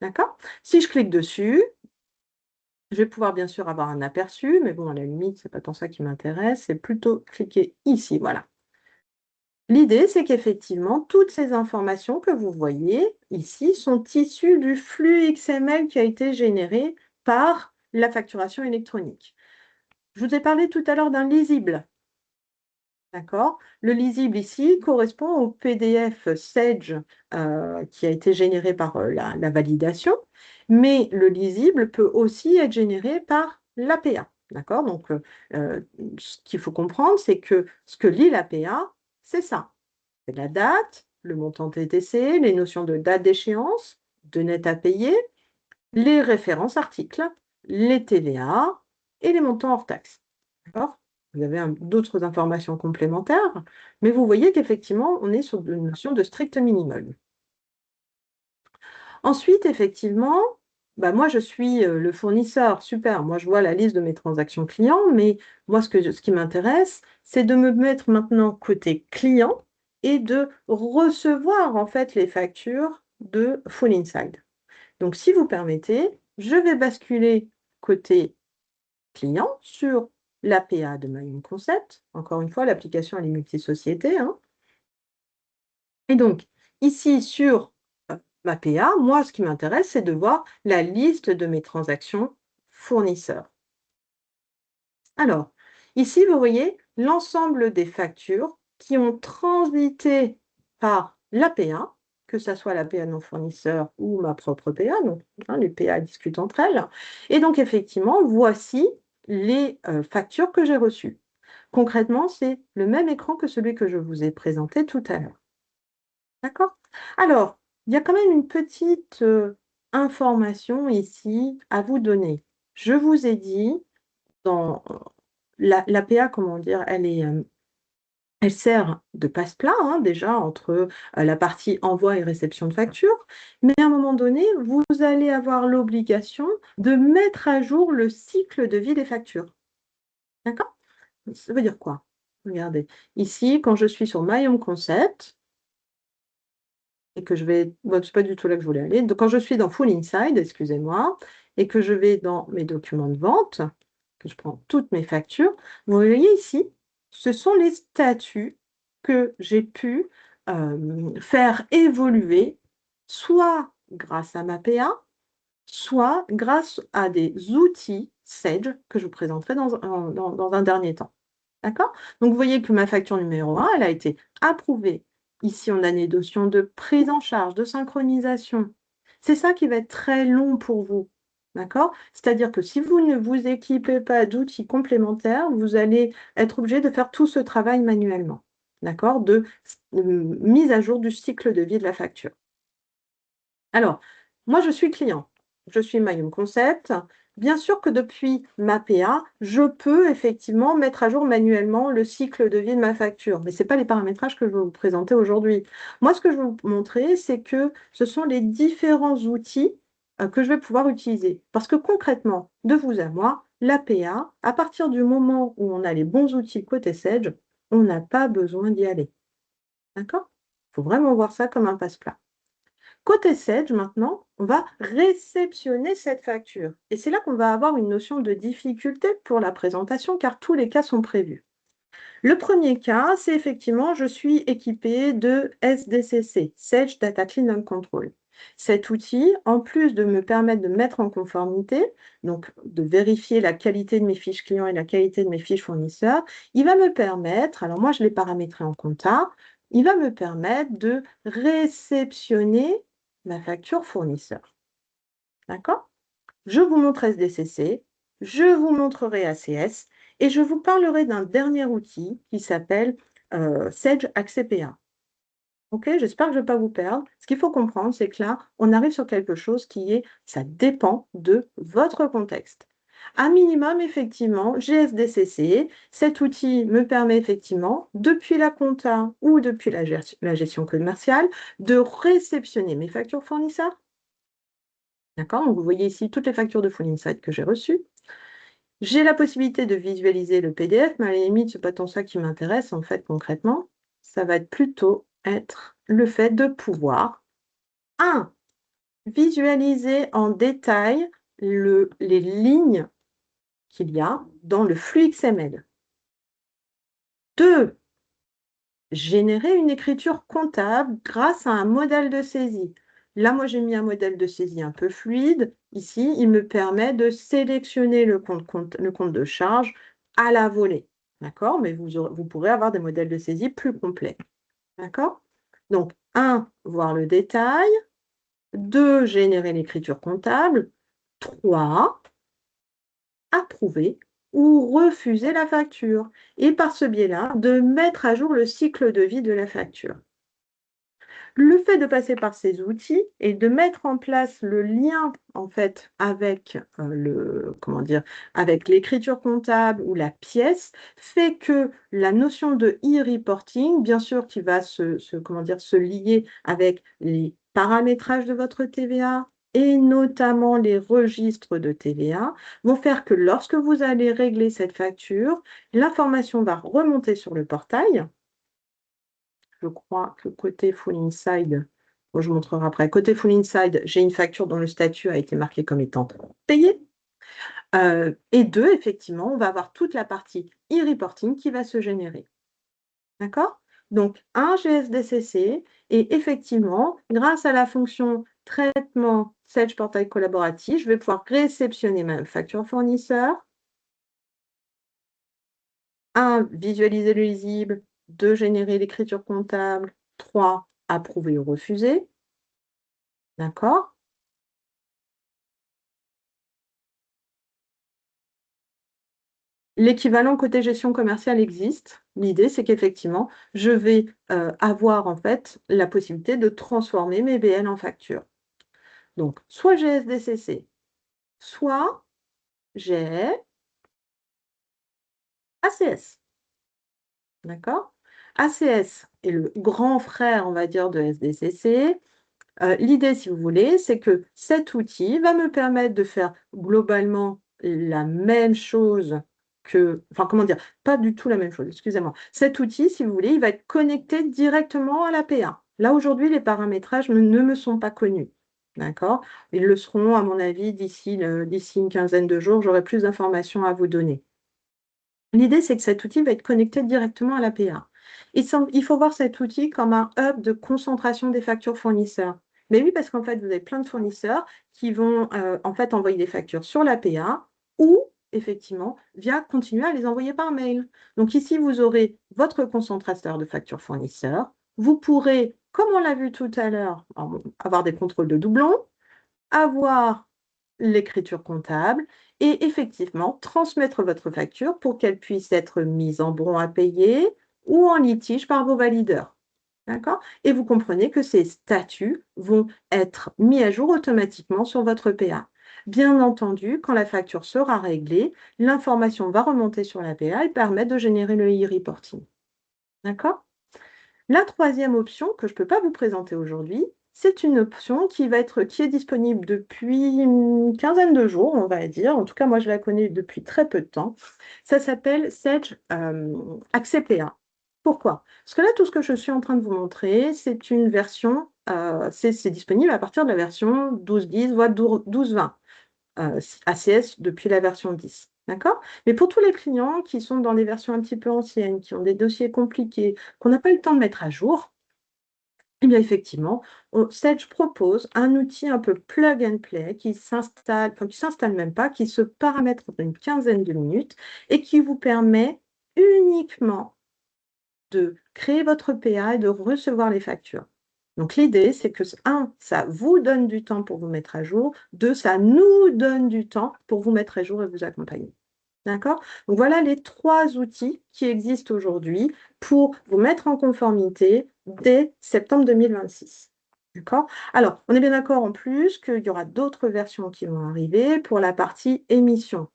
D'accord? Si je clique dessus, Je vais pouvoir bien sûr avoir un aperçu, mais bon, à la limite, c'est pas tant ça qui m'intéresse, c'est plutôt cliquer ici, voilà. L'idée, c'est qu'effectivement, toutes ces informations que vous voyez ici sont issues du flux XML qui a été généré par la facturation électronique. Je vous ai parlé tout à l'heure d'un lisible. D'accord? Le lisible ici correspond au PDF Sage qui a été généré par la validation, mais le lisible peut aussi être généré par l'APA. D'accord? Donc, ce qu'il faut comprendre, c'est que ce que lit l'APA, c'est ça. C'est la date, le montant TTC, les notions de date d'échéance, de net à payer, les références articles, les TVA et les montants hors taxes. D'accord? Vous avez d'autres informations complémentaires, mais vous voyez qu'effectivement, on est sur une notion de strict minimum. Ensuite, effectivement, bah moi, je suis le fournisseur. Super, moi, je vois la liste de mes transactions clients, mais moi, ce qui m'intéresse, c'est de me mettre maintenant côté client et de recevoir en fait les factures de Full Inside. Donc, si vous permettez, je vais basculer côté client sur l'APA de My Concept. Encore une fois, l'application elle est multi-société, hein. Et donc, ici sur ma PA, moi, ce qui m'intéresse, c'est de voir la liste de mes transactions fournisseurs. Alors, ici, vous voyez l'ensemble des factures qui ont transité par l'APA, que ce soit l'APA de mon fournisseur ou ma propre PA, donc hein, les PA discutent entre elles. Et donc, effectivement, voici les factures que j'ai reçues. Concrètement, c'est le même écran que celui que je vous ai présenté tout à l'heure. D'accord? Alors, il y a quand même une petite information ici à vous donner. Je vous ai dit, dans l'APA, comment dire, elle sert de passe-plat hein, déjà entre la partie envoi et réception de facture, mais à un moment donné, vous allez avoir l'obligation de mettre à jour le cycle de vie des factures. D'accord? Ça veut dire quoi? Regardez, ici, quand je suis sur My Home Concept, et que je vais, bon, c'est pas du tout là que je voulais aller. Donc, quand je suis dans Full Inside, excusez-moi, et que je vais dans mes documents de vente, que je prends toutes mes factures, vous voyez ici, ce sont les statuts que j'ai pu faire évoluer, soit grâce à ma PA, soit grâce à des outils Sage que je vous présenterai dans un dernier temps. D'accord? Donc, vous voyez que ma facture numéro 1, elle a été approuvée. Ici, on a des notions de prise en charge, de synchronisation. C'est ça qui va être très long pour vous. D'accord? C'est-à-dire que si vous ne vous équipez pas d'outils complémentaires, vous allez être obligé de faire tout ce travail manuellement. D'accord? De mise à jour du cycle de vie de la facture. Alors, moi, je suis client. Je suis My Home Concept. Bien sûr que depuis ma PA, je peux effectivement mettre à jour manuellement le cycle de vie de ma facture, mais ce n'est pas les paramétrages que je vais vous présenter aujourd'hui. Moi, ce que je vais vous montrer, c'est que ce sont les différents outils que je vais pouvoir utiliser. Parce que concrètement, de vous à moi, la PA, à partir du moment où on a les bons outils côté Sage, on n'a pas besoin d'y aller. D'accord? Il faut vraiment voir ça comme un passe-plat. Côté Sage, maintenant, on va réceptionner cette facture. Et c'est là qu'on va avoir une notion de difficulté pour la présentation, car tous les cas sont prévus. Le premier cas, c'est effectivement, je suis équipée de SDCC, Sage Data Clean and Control. Cet outil, en plus de me permettre de mettre en conformité, donc de vérifier la qualité de mes fiches clients et la qualité de mes fiches fournisseurs, il va me permettre, alors moi je l'ai paramétré en compta, il va me permettre de réceptionner ma facture fournisseur. D'accord? Je vous montre SDCC, je vous montrerai ACS et je vous parlerai d'un dernier outil qui s'appelle Sage AccPA. Ok, j'espère que je ne vais pas vous perdre. Ce qu'il faut comprendre, c'est que là, on arrive sur quelque chose qui est, ça dépend de votre contexte. Un minimum, effectivement, GSDCC, cet outil me permet effectivement, depuis la compta ou depuis la gestion commerciale, de réceptionner mes factures fournisseurs. D'accord? Donc, vous voyez ici toutes les factures de Full Insight que j'ai reçues. J'ai la possibilité de visualiser le PDF, mais à la limite, ce n'est pas tant ça qui m'intéresse, en fait, concrètement. Ça va plutôt être le fait de pouvoir, 1, visualiser en détail les lignes qu'il y a dans le flux XML. 2, générer une écriture comptable grâce à un modèle de saisie. Là, moi, j'ai mis un modèle de saisie un peu fluide. Ici, il me permet de sélectionner le compte de charge à la volée. D'accord? Mais vous pourrez avoir des modèles de saisie plus complets. D'accord? Donc, 1, voir le détail. 2, générer l'écriture comptable. 3, approuver ou refuser la facture. Et par ce biais-là, de mettre à jour le cycle de vie de la facture. Le fait de passer par ces outils et de mettre en place le lien en fait avec avec l'écriture comptable ou la pièce fait que la notion de e-reporting, bien sûr, qui va se lier avec les paramétrages de votre TVA et notamment les registres de TVA, vont faire que lorsque vous allez régler cette facture, l'information va remonter sur le portail. Je crois que côté Full Inside, bon, je vous montrerai après. Côté Full Inside, j'ai une facture dont le statut a été marqué comme étant payé. Et 2, effectivement, on va avoir toute la partie e-reporting qui va se générer. D'accord? Donc, un GSDCC et effectivement, grâce à la fonction traitement Sage Portail collaboratif, je vais pouvoir réceptionner ma facture fournisseur. 1, visualiser le lisible. 2, générer l'écriture comptable. 3, approuver ou refuser. D'accord? L'équivalent côté gestion commerciale existe. L'idée, c'est qu'effectivement, je vais avoir en fait la possibilité de transformer mes BL en factures. Donc, soit j'ai SDCC, soit j'ai ACS. D'accord? ACS est le grand frère, on va dire, de SDCC. L'idée, si vous voulez, c'est que cet outil va me permettre de faire globalement la même chose enfin, comment dire? Pas du tout la même chose, excusez-moi. Cet outil, si vous voulez, il va être connecté directement à l'APA. Là, aujourd'hui, les paramétrages ne me sont pas connus. D'accord? Ils le seront, à mon avis, d'ici une quinzaine de jours, j'aurai plus d'informations à vous donner. L'idée, c'est que cet outil va être connecté directement à l'APA. Il faut voir cet outil comme un hub de concentration des factures fournisseurs. Mais oui, parce qu'en fait, vous avez plein de fournisseurs qui vont en fait envoyer des factures sur l'APA ou effectivement continuer à les envoyer par mail. Donc ici, vous aurez votre concentrateur de factures fournisseurs. Vous pourrez, comme on l'a vu tout à l'heure, avoir des contrôles de doublons, avoir l'écriture comptable et effectivement transmettre votre facture pour qu'elle puisse être mise en bon à payer ou en litige par vos valideurs. D'accord? Et vous comprenez que ces statuts vont être mis à jour automatiquement sur votre PA. Bien entendu, quand la facture sera réglée, l'information va remonter sur la PA et permettre de générer le e-reporting. D'accord? La troisième option que je ne peux pas vous présenter aujourd'hui, c'est une option qui est disponible depuis une quinzaine de jours, on va dire. En tout cas, moi, je la connais depuis très peu de temps. Ça s'appelle Sage Accès PA. Pourquoi? Parce que là, tout ce que je suis en train de vous montrer, c'est une version, c'est disponible à partir de la version 12.10, voire 12.20. ACS depuis la version 10. D'accord? Mais pour tous les clients qui sont dans des versions un petit peu anciennes, qui ont des dossiers compliqués, qu'on n'a pas eu le temps de mettre à jour, eh bien effectivement, Sage propose un outil un peu plug and play qui s'installe, enfin qui s'installe même pas, qui se paramètre en une quinzaine de minutes et qui vous permet uniquement de créer votre PA et de recevoir les factures. Donc l'idée, c'est que, 1, ça vous donne du temps pour vous mettre à jour. 2, ça nous donne du temps pour vous mettre à jour et vous accompagner. D'accord? Donc voilà les 3 outils qui existent aujourd'hui pour vous mettre en conformité dès septembre 2026. D'accord? Alors, on est bien d'accord en plus qu'il y aura d'autres versions qui vont arriver pour la partie émission.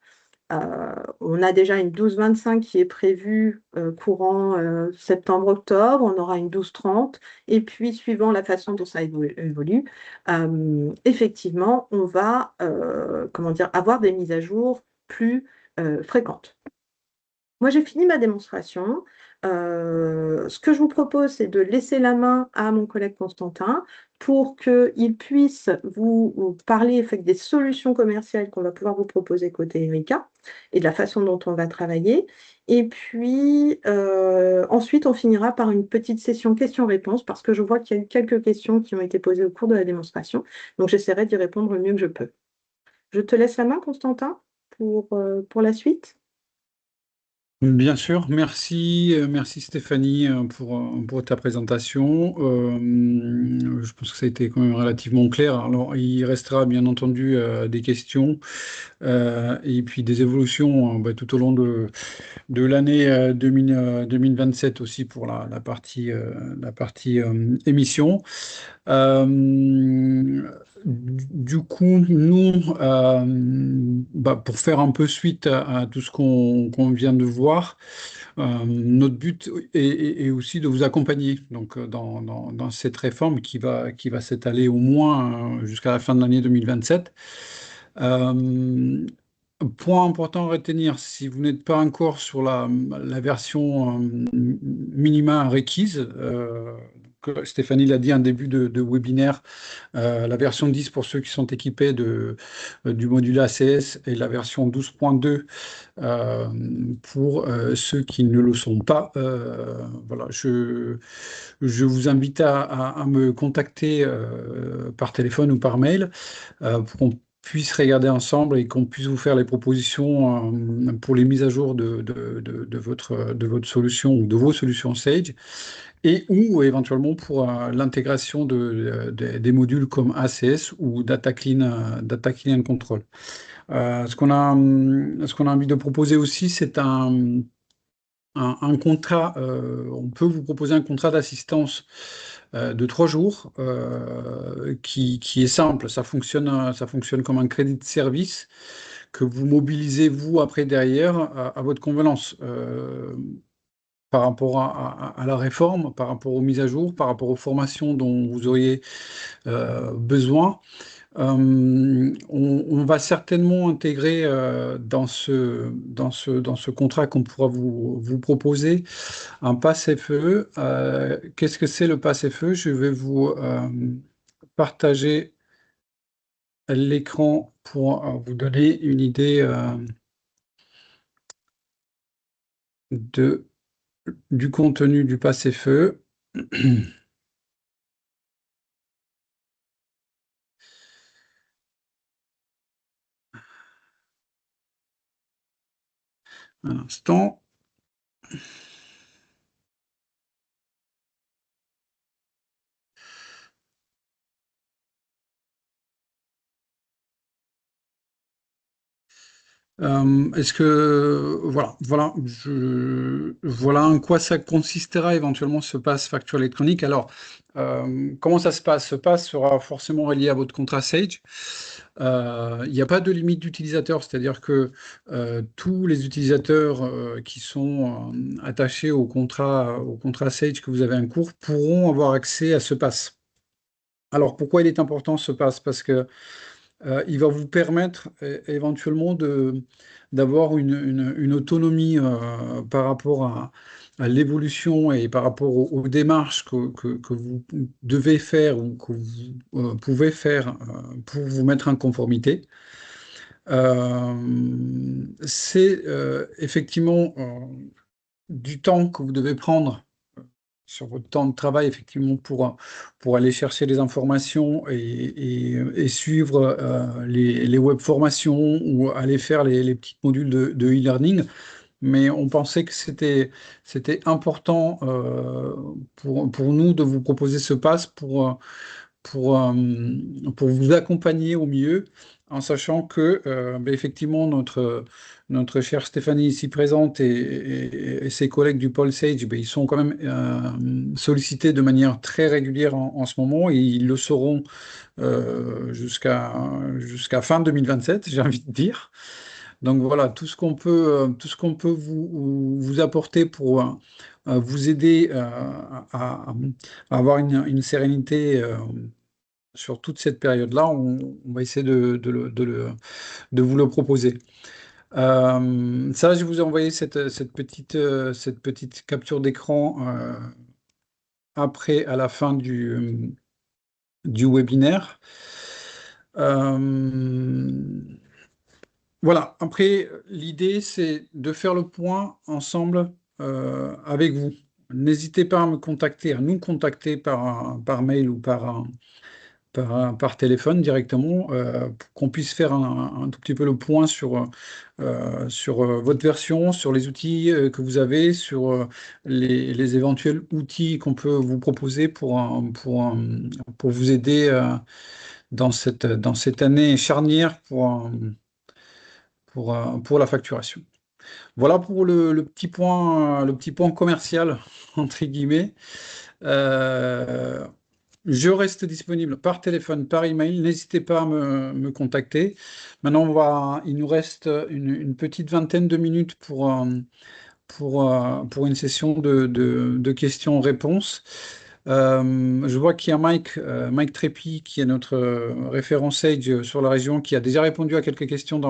On a déjà une 12-25 qui est prévue courant septembre-octobre, on aura une 12-30, et puis suivant la façon dont ça évolue, effectivement, on va avoir des mises à jour plus fréquentes. Moi, j'ai fini ma démonstration. Ce que je vous propose, c'est de laisser la main à mon collègue Constantin pour qu'ils puissent vous parler des solutions commerciales qu'on va pouvoir vous proposer côté Erika et de la façon dont on va travailler. Et puis, ensuite, on finira par une petite session questions-réponses parce que je vois qu'il y a eu quelques questions qui ont été posées au cours de la démonstration. Donc, j'essaierai d'y répondre le mieux que je peux. Je te laisse la main, Constantin, pour la suite. Bien sûr, merci, merci Stéphanie pour ta présentation. Je pense que ça a été quand même relativement clair. Alors, il restera bien entendu des questions et puis des évolutions bah, tout au long de l'année 2027 aussi pour la partie émission. Du coup, nous, pour faire un peu suite à tout ce qu'on vient de voir, notre but est aussi de vous accompagner donc, dans cette réforme qui va s'étaler au moins jusqu'à la fin de l'année 2027. Euh, Point important à retenir, si vous n'êtes pas encore sur la version minima requise, que Stéphanie l'a dit en début de webinaire, la version 10 pour ceux qui sont équipés du module ACS et la version 12.2 euh, pour ceux qui ne le sont pas. Voilà, je vous invite à me contacter par téléphone ou par mail pour qu'on puisse regarder ensemble et qu'on puisse vous faire les propositions pour les mises à jour de votre solution ou de vos solutions Sage et ou éventuellement pour l'intégration des modules comme ACS ou Data Clean and Control. Ce qu'on a envie de proposer aussi, c'est un contrat. On peut vous proposer un contrat d'assistance de 3 jours qui est simple. Ça fonctionne comme un crédit de service que vous mobilisez vous après derrière à votre convenance. Par rapport à la réforme, par rapport aux mises à jour, par rapport aux formations dont vous auriez besoin. On va certainement intégrer dans ce contrat qu'on pourra vous proposer un pass FE. Qu'est-ce que c'est le pass FE? Je vais vous partager l'écran pour vous donner une idée du contenu du pass FE. Un instant. Est-ce que voilà en quoi ça consistera éventuellement ce pass facture électronique. Alors, comment ça se passe? Ce pass sera forcément relié à votre contrat Sage. Il n'y a pas de limite d'utilisateurs, c'est-à-dire que tous les utilisateurs qui sont attachés au contrat Sage que vous avez en cours pourront avoir accès à ce pass. Alors, pourquoi il est important ce pass? Parce que il va vous permettre éventuellement d'avoir une autonomie par rapport à l'évolution et par rapport aux démarches que vous devez faire ou que vous pouvez faire pour vous mettre en conformité. C'est effectivement du temps que vous devez prendre sur votre temps de travail, effectivement, pour aller chercher les informations et suivre les web formations ou aller faire les petits modules de e-learning. Mais on pensait que c'était important pour nous de vous proposer ce pass pour vous accompagner au mieux, en sachant que, effectivement, notre chère Stéphanie ici présente et ses collègues du pôle Sage, ils sont quand même sollicités de manière très régulière en ce moment et ils le seront jusqu'à fin 2027, j'ai envie de dire. Donc voilà, tout ce qu'on peut vous apporter pour vous aider à avoir une sérénité sur toute cette période-là, on va essayer de vous le proposer. Ça, je vous ai envoyé cette petite capture d'écran après, à la fin du webinaire. Euh, voilà, après, l'idée, c'est de faire le point ensemble avec vous. N'hésitez pas à me contacter, à nous contacter par mail ou par téléphone directement pour qu'on puisse faire un tout petit peu le point sur votre version, sur les outils que vous avez, sur les éventuels outils qu'on peut vous proposer pour vous aider dans cette année charnière pour la facturation. Voilà pour le petit point commercial, entre guillemets. Euh, je reste disponible par téléphone, par email. N'hésitez pas à me contacter. Maintenant, il nous reste une petite vingtaine de minutes pour une session de questions-réponses. Je vois qu'il y a Mike Trépy, qui est notre référent Sage sur la région, qui a déjà répondu à quelques questions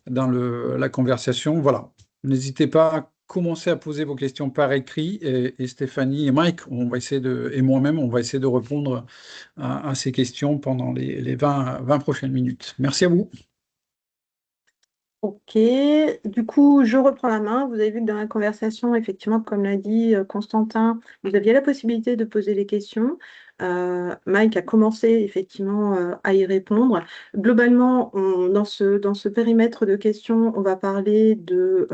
la conversation. Voilà. N'hésitez pas à commencer à poser vos questions par écrit et Stéphanie et Mike, et moi-même, on va essayer de répondre à ces questions pendant les 20 prochaines minutes. Merci à vous. Ok, du coup, je reprends la main. Vous avez vu que dans la conversation, effectivement, comme l'a dit Constantin, vous aviez la possibilité de poser les questions. Mike a commencé effectivement à y répondre. Globalement, dans ce périmètre de questions, on va parler de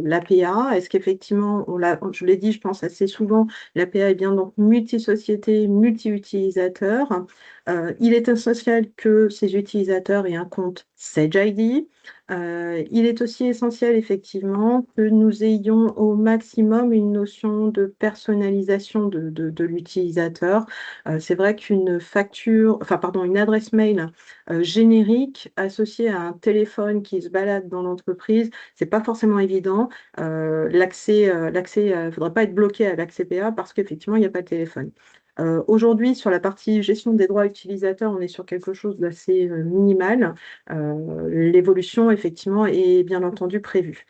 l'APA. Est-ce qu'effectivement, je l'ai dit, je pense assez souvent, l'APA est bien donc multi-société, multi-utilisateur. Il est essentiel que ces utilisateurs aient un compte Sage ID. Il est aussi essentiel, effectivement, que nous ayons au maximum une notion de personnalisation de l'utilisateur. C'est vrai qu'une facture, enfin, pardon, une adresse mail générique associée à un téléphone qui se balade dans l'entreprise, c'est pas forcément évident. Il ne faudrait pas être bloqué à l'accès PA parce qu'effectivement, il n'y a pas de téléphone. Aujourd'hui, sur la partie gestion des droits utilisateurs, on est sur quelque chose d'assez minimal. L'évolution, effectivement, est bien entendu prévue.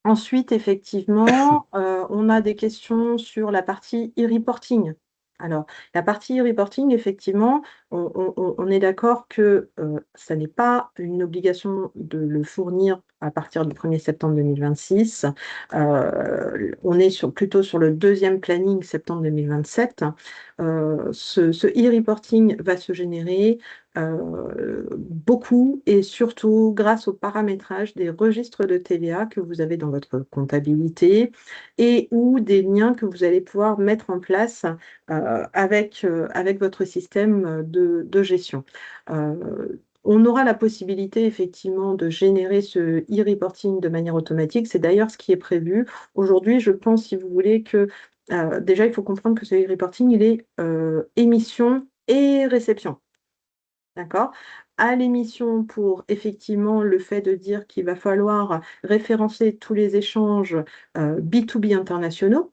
Ensuite, effectivement, on a des questions sur la partie e-reporting. Alors, la partie e-reporting, effectivement, on est d'accord que ça n'est pas une obligation de le fournir à partir du 1er septembre 2026. On est plutôt sur le deuxième planning septembre 2027. Ce e-reporting va se générer beaucoup et surtout grâce au paramétrage des registres de TVA que vous avez dans votre comptabilité et ou des liens que vous allez pouvoir mettre en place avec votre système de gestion. On aura la possibilité effectivement de générer ce e-reporting de manière automatique. C'est d'ailleurs ce qui est prévu. Aujourd'hui, je pense, si vous voulez, que déjà, il faut comprendre que ce e-reporting, il est émission et réception. D'accord? À l'émission pour effectivement le fait de dire qu'il va falloir référencer tous les échanges B2B internationaux.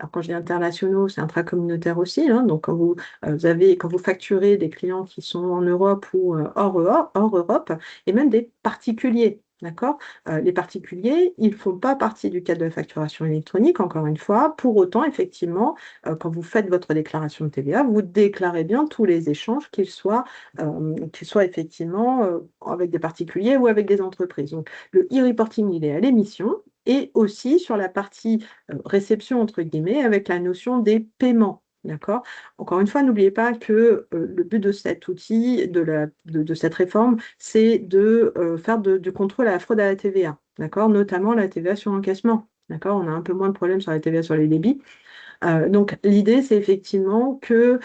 Alors, quand je dis internationaux, c'est intracommunautaire aussi, hein. Donc, quand vous facturez des clients qui sont en Europe ou hors Europe, et même des particuliers, d'accord? Les particuliers, ils ne font pas partie du cadre de la facturation électronique, encore une fois. Pour autant, effectivement, quand vous faites votre déclaration de TVA, vous déclarez bien tous les échanges, qu'ils soient effectivement avec des particuliers ou avec des entreprises. Donc, le e-reporting, il est à l'émission et aussi sur la partie réception, entre guillemets, avec la notion des paiements. D'accord? Encore une fois, n'oubliez pas que le but de cet outil, de cette réforme, c'est de faire du contrôle à la fraude à la TVA. D'accord? Notamment la TVA sur encaissement. D'accord? On a un peu moins de problèmes sur la TVA sur les débits. Donc, l'idée, c'est effectivement que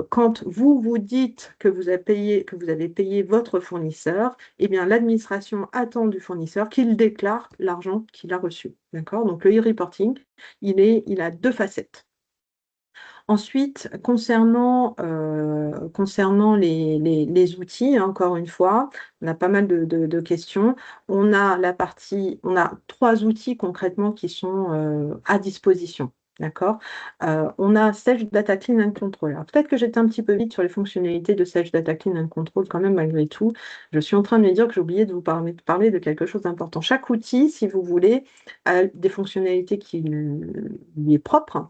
quand vous vous dites que vous avez payé votre fournisseur, eh bien, l'administration attend du fournisseur qu'il déclare l'argent qu'il a reçu. D'accord? Donc, le e-reporting, il a deux facettes. Ensuite, concernant les outils, encore une fois, on a pas mal de questions. On a trois outils concrètement qui sont à disposition. D'accord? On a Sage Data Clean and Control. Alors, peut-être que j'étais un petit peu vite sur les fonctionnalités de Sage Data Clean and Control quand même, malgré tout. Je suis en train de me dire que j'ai oublié de vous parler de quelque chose d'important. Chaque outil, si vous voulez, a des fonctionnalités qui lui est propre.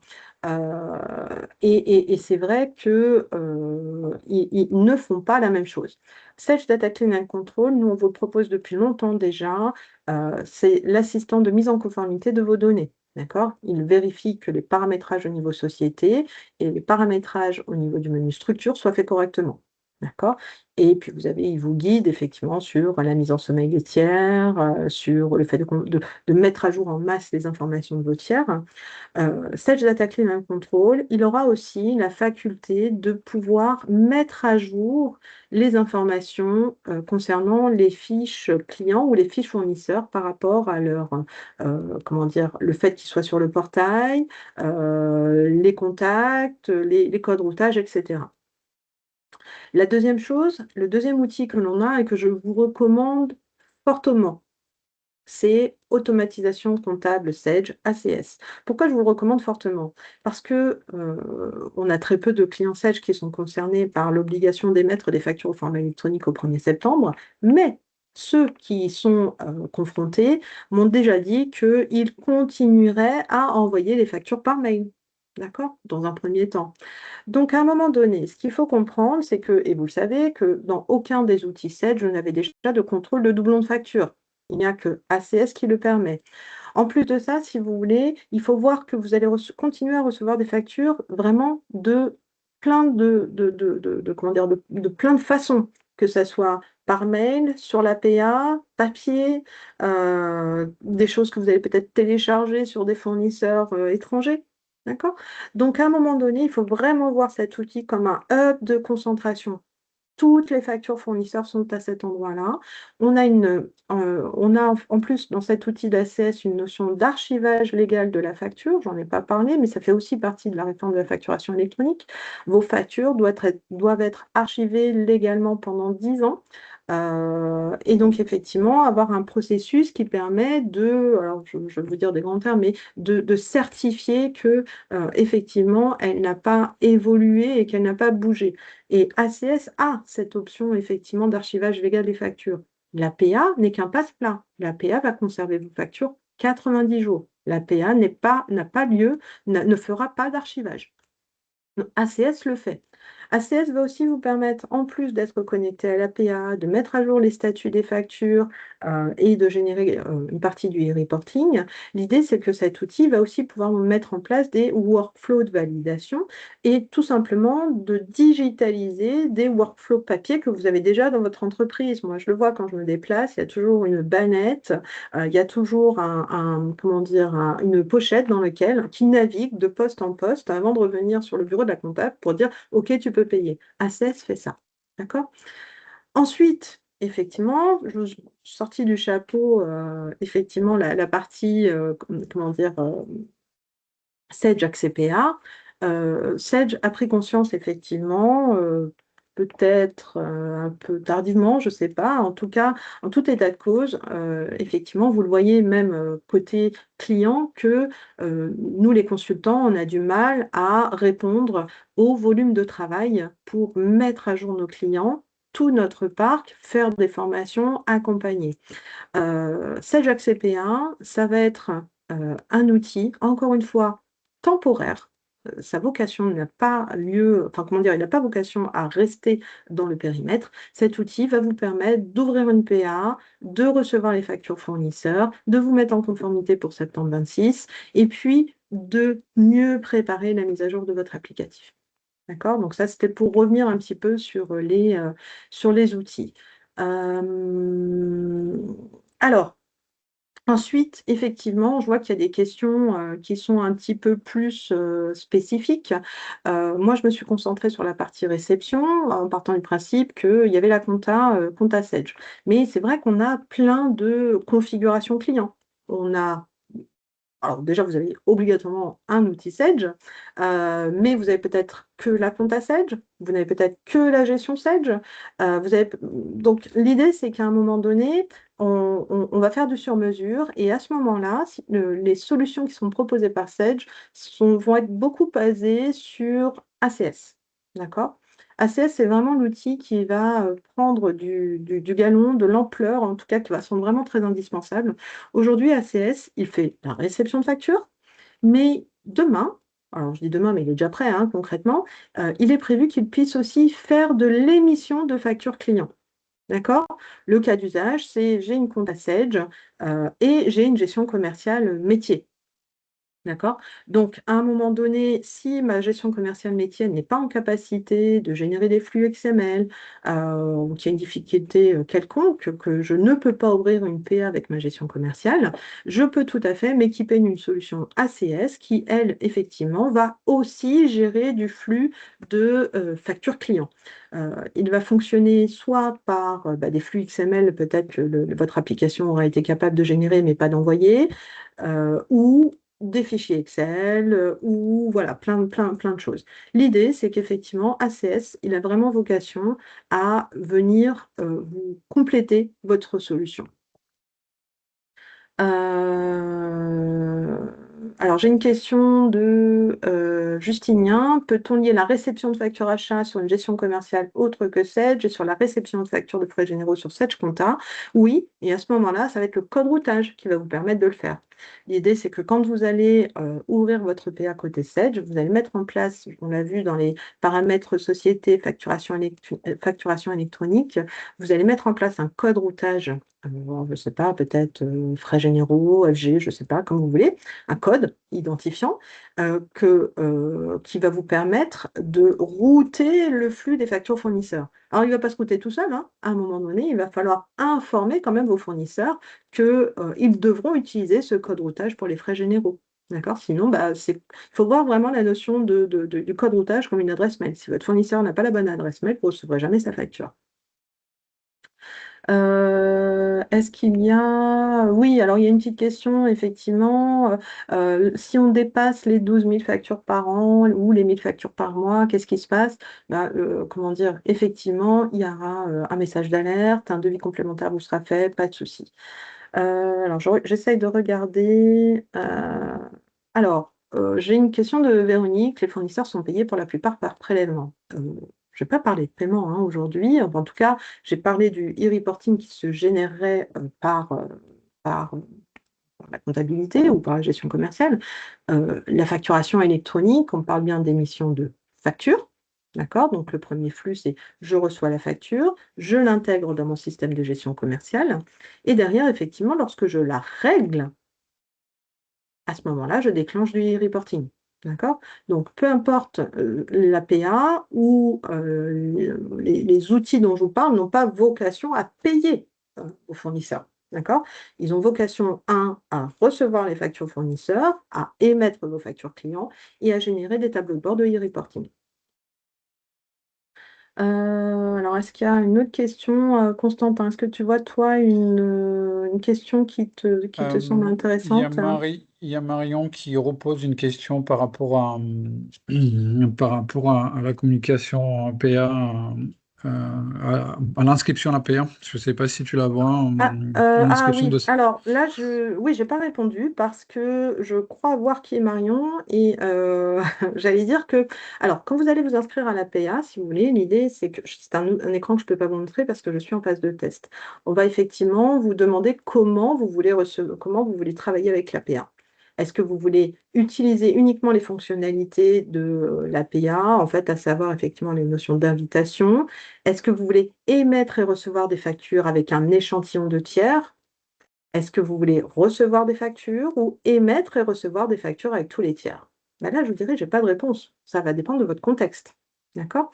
Et c'est vrai que, ils ne font pas la même chose. Sage Data Clean and Control, nous, on vous le propose depuis longtemps déjà. C'est l'assistant de mise en conformité de vos données. D'accord? Il vérifie que les paramétrages au niveau société et les paramétrages au niveau du menu structure soient faits correctement. D'accord? Et puis il vous guide effectivement sur la mise en sommeil des tiers, sur le fait de mettre à jour en masse les informations de vos tiers. Sage Data Clean and Control, il aura aussi la faculté de pouvoir mettre à jour les informations concernant les fiches clients ou les fiches fournisseurs par rapport à leur, comment dire, le fait qu'ils soient sur le portail, les contacts, les codes routage, etc. La deuxième chose, le deuxième outil que l'on a et que je vous recommande fortement, c'est automatisation comptable Sage ACS. Pourquoi je vous le recommande fortement? Parce que on a très peu de clients Sage qui sont concernés par l'obligation d'émettre des factures au format électronique au 1er septembre, mais ceux qui y sont confrontés m'ont déjà dit qu'ils continueraient à envoyer les factures par mail. D'accord? Dans un premier temps. Donc, à un moment donné, ce qu'il faut comprendre, c'est que, et vous le savez, que dans aucun des outils SED, je n'avais déjà de contrôle de doublon de facture. Il n'y a que ACS qui le permet. En plus de ça, si vous voulez, il faut voir que vous allez continuer à recevoir des factures vraiment de plein comment dire, de plein de façons, que ce soit par mail, sur l'APA, papier, des choses que vous allez peut-être télécharger sur des fournisseurs étrangers. D'accord? Donc, à un moment donné, il faut vraiment voir cet outil comme un hub de concentration. Toutes les factures fournisseurs sont à cet endroit-là. On a en plus dans cet outil d'ACS une notion d'archivage légal de la facture. J'en ai pas parlé, mais ça fait aussi partie de la réforme de la facturation électronique. Vos factures doivent être archivées légalement pendant 10 ans. Et donc, effectivement, avoir un processus qui permet alors je vais vous dire des grands termes, mais de certifier que, effectivement, elle n'a pas évolué et qu'elle n'a pas bougé. Et ACS a cette option, effectivement, d'archivage légal des factures. L'APA n'est qu'un passe-plat. L'APA va conserver vos factures 90 jours. L'APA n'a pas lieu, ne fera pas d'archivage. ACS le fait. ACS va aussi vous permettre, en plus d'être connecté à l'APA, de mettre à jour les statuts des factures et de générer une partie du e-reporting. L'idée, c'est que cet outil va aussi pouvoir mettre en place des workflows de validation et tout simplement de digitaliser des workflows papier que vous avez déjà dans votre entreprise. Moi, je le vois quand je me déplace, il y a toujours une bannette, il y a toujours comment dire, une pochette dans laquelle qui navigue de poste en poste avant de revenir sur le bureau de la comptable pour dire OK, tu peux payer. ACS fait ça. D'accord? Ensuite, effectivement, je suis sortie du chapeau, effectivement, la partie, comment dire, Sage AccPA. Sage a pris conscience, effectivement, peut-être un peu tardivement, je ne sais pas. En tout cas, en tout état de cause, effectivement, vous le voyez même côté client que nous, les consultants, on a du mal à répondre au volume de travail pour mettre à jour nos clients, tout notre parc, faire des formations, accompagner. Sage AccPA, ça va être un outil, encore une fois, temporaire. Sa vocation n'a pas lieu, enfin comment dire, il n'a pas vocation à rester dans le périmètre. Cet outil va vous permettre d'ouvrir une PA, de recevoir les factures fournisseurs, de vous mettre en conformité pour septembre 26 et puis de mieux préparer la mise à jour de votre applicatif. D'accord? Donc ça, c'était pour revenir un petit peu sur les outils. Alors, ensuite, effectivement, je vois qu'il y a des questions qui sont un petit peu plus spécifiques. Moi, je me suis concentrée sur la partie réception en partant du principe qu'il y avait la compta Sage. Mais c'est vrai qu'on a plein de configurations clients. Alors déjà, vous avez obligatoirement un outil Sage, mais vous avez peut-être que la compta Sage, vous n'avez peut-être que la gestion Sage. Donc l'idée, c'est qu'à un moment donné, on va faire du sur-mesure et à ce moment-là, les solutions qui sont proposées par Sage vont être beaucoup basées sur ACS. D'accord? ACS, c'est vraiment l'outil qui va prendre du galon, de l'ampleur, en tout cas qui va semble vraiment très indispensable. Aujourd'hui, ACS, il fait la réception de factures, mais demain, alors je dis demain, mais il est déjà prêt, hein, concrètement, il est prévu qu'il puisse aussi faire de l'émission de factures clients. D'accord? Le cas d'usage, c'est j'ai une compta Sage et j'ai une gestion commerciale métier. D'accord? Donc, à un moment donné, si ma gestion commerciale métier n'est pas en capacité de générer des flux XML, ou qu'il y a une difficulté quelconque, que je ne peux pas ouvrir une PA avec ma gestion commerciale, je peux tout à fait m'équiper d'une solution ACS qui, elle, effectivement, va aussi gérer du flux de factures clients. Il va fonctionner soit par des flux XML, peut-être que votre application aura été capable de générer mais pas d'envoyer, ou des fichiers Excel ou voilà, plein de choses. L'idée, c'est qu'effectivement, ACS, il a vraiment vocation à venir vous compléter votre solution. Euh, Alors, j'ai une question de Justinien. Peut-on lier la réception de facture achat sur une gestion commerciale autre que Sage et sur la réception de factures de frais généraux sur Sage Compta? Oui, et à ce moment-là, ça va être le code routage qui va vous permettre de le faire. L'idée, c'est que quand vous allez ouvrir votre PA côté Sage, vous allez mettre en place, on l'a vu dans les paramètres société, facturation électronique, vous allez mettre en place un code routage, je ne sais pas, peut-être frais généraux, FG, je ne sais pas, comme vous voulez, un code identifiant qui va vous permettre de router le flux des factures fournisseurs. Alors, il ne va pas se router tout seul, hein. À un moment donné, il va falloir informer quand même vos fournisseurs qu'ils devront utiliser ce code routage pour les frais généraux. D'accord? Sinon, il faut voir vraiment la notion du code routage comme une adresse mail. Si votre fournisseur n'a pas la bonne adresse mail, vous ne recevrez jamais sa facture. Est-ce qu'il y a... Oui, alors il y a une petite question, effectivement. Si on dépasse les 12 000 factures par an ou les 1 000 factures par mois, qu'est-ce qui se passe? Comment dire? Effectivement, il y aura un message d'alerte, un devis complémentaire vous sera fait, pas de souci. Alors, j'essaye de regarder. J'ai une question de Véronique. Les fournisseurs sont payés pour la plupart par prélèvement. Je ne vais pas parler de paiement hein, aujourd'hui. Enfin, en tout cas, j'ai parlé du e-reporting qui se générerait par la comptabilité ou par la gestion commerciale. La facturation électronique, on parle bien d'émission de facture. D'accord? Donc, le premier flux, c'est je reçois la facture, je l'intègre dans mon système de gestion commerciale. Et derrière, effectivement, lorsque je la règle, à ce moment-là, je déclenche du e-reporting. D'accord? Donc, peu importe l'APA ou les outils dont je vous parle n'ont pas vocation à payer aux fournisseurs. D'accord? Ils ont vocation, un, à recevoir les factures fournisseurs, à émettre vos factures clients et à générer des tableaux de bord de e-reporting. Alors, est-ce qu'il y a une autre question, Constantin? Est-ce que tu vois, toi, une question qui te semble intéressante? Il y a Marion qui repose une question par rapport par rapport à la communication PA, à l'inscription à la PA. Je ne sais pas si tu la vois, l'inscription de... Oui, alors là, oui, j'ai pas répondu parce que je crois voir qui est Marion et j'allais dire que, alors, quand vous allez vous inscrire à la l'APA, si vous voulez, l'idée, c'est que c'est un écran que je peux pas vous montrer parce que je suis en phase de test. On va effectivement vous demander comment vous voulez travailler avec la l'APA. Est-ce que vous voulez utiliser uniquement les fonctionnalités de la l'APA, en fait, à savoir effectivement les notions d'invitation? Est-ce que vous voulez émettre et recevoir des factures avec un échantillon de tiers? Est-ce que vous voulez recevoir des factures ou émettre et recevoir des factures avec tous les tiers? Là, je vous dirais, je n'ai pas de réponse. Ça va dépendre de votre contexte. D'accord?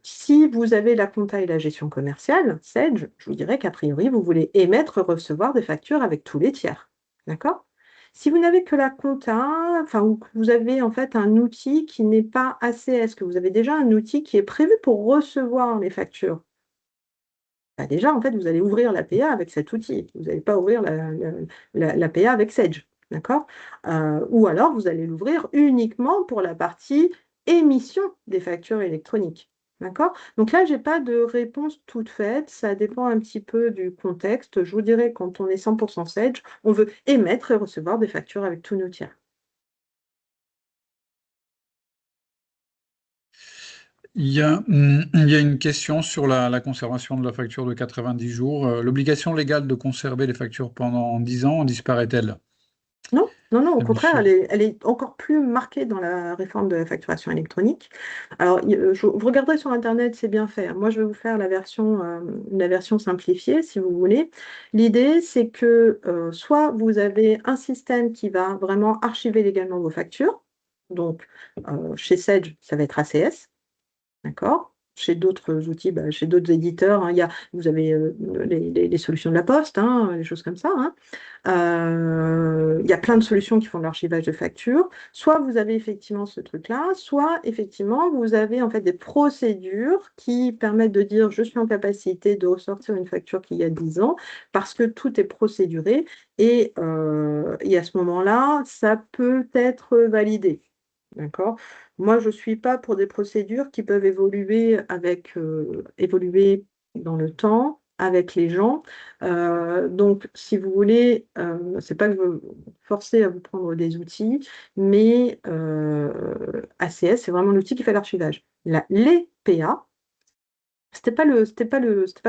Si vous avez la compta et la gestion commerciale, Sage, je vous dirais qu'a priori, vous voulez émettre et recevoir des factures avec tous les tiers. D'accord? Si vous n'avez que la compta, enfin, ou que vous avez en fait un outil qui n'est pas ACS, que vous avez déjà un outil qui est prévu pour recevoir les factures, déjà, en fait, vous allez ouvrir l'APA avec cet outil. Vous n'allez pas ouvrir l'APA avec Sage. D'accord? Ou alors, vous allez l'ouvrir uniquement pour la partie émission des factures électroniques. D'accord? Donc là, je n'ai pas de réponse toute faite. Ça dépend un petit peu du contexte. Je vous dirais, quand on est 100% Sage, on veut émettre et recevoir des factures avec tous nos tiers. Il y a une question sur la conservation de la facture de 90 jours. L'obligation légale de conserver les factures pendant 10 ans disparaît-elle? Non? Non, non, au la contraire, méfiance. elle est encore plus marquée dans la réforme de la facturation électronique. Alors, vous regarderez sur Internet, c'est bien fait, hein. Moi, je vais vous faire la version simplifiée, si vous voulez. L'idée, c'est que soit vous avez un système qui va vraiment archiver légalement vos factures. Donc, chez Sage, ça va être ACS. D'accord? Chez d'autres outils, chez d'autres éditeurs, hein, vous avez les solutions de la Poste, hein, les choses comme ça, hein. Il y a plein de solutions qui font de l'archivage de factures. Soit vous avez effectivement ce truc-là, soit effectivement vous avez en fait des procédures qui permettent de dire je suis en capacité de ressortir une facture qu'il y a 10 ans parce que tout est procéduré et à ce moment-là, ça peut être validé. D'accord? Moi, je ne suis pas pour des procédures qui peuvent évoluer dans le temps avec les gens. Donc, si vous voulez, c'est pas que je veux forcer à vous prendre des outils, mais ACS, c'est vraiment l'outil qui fait l'archivage. Les PA, c'était pas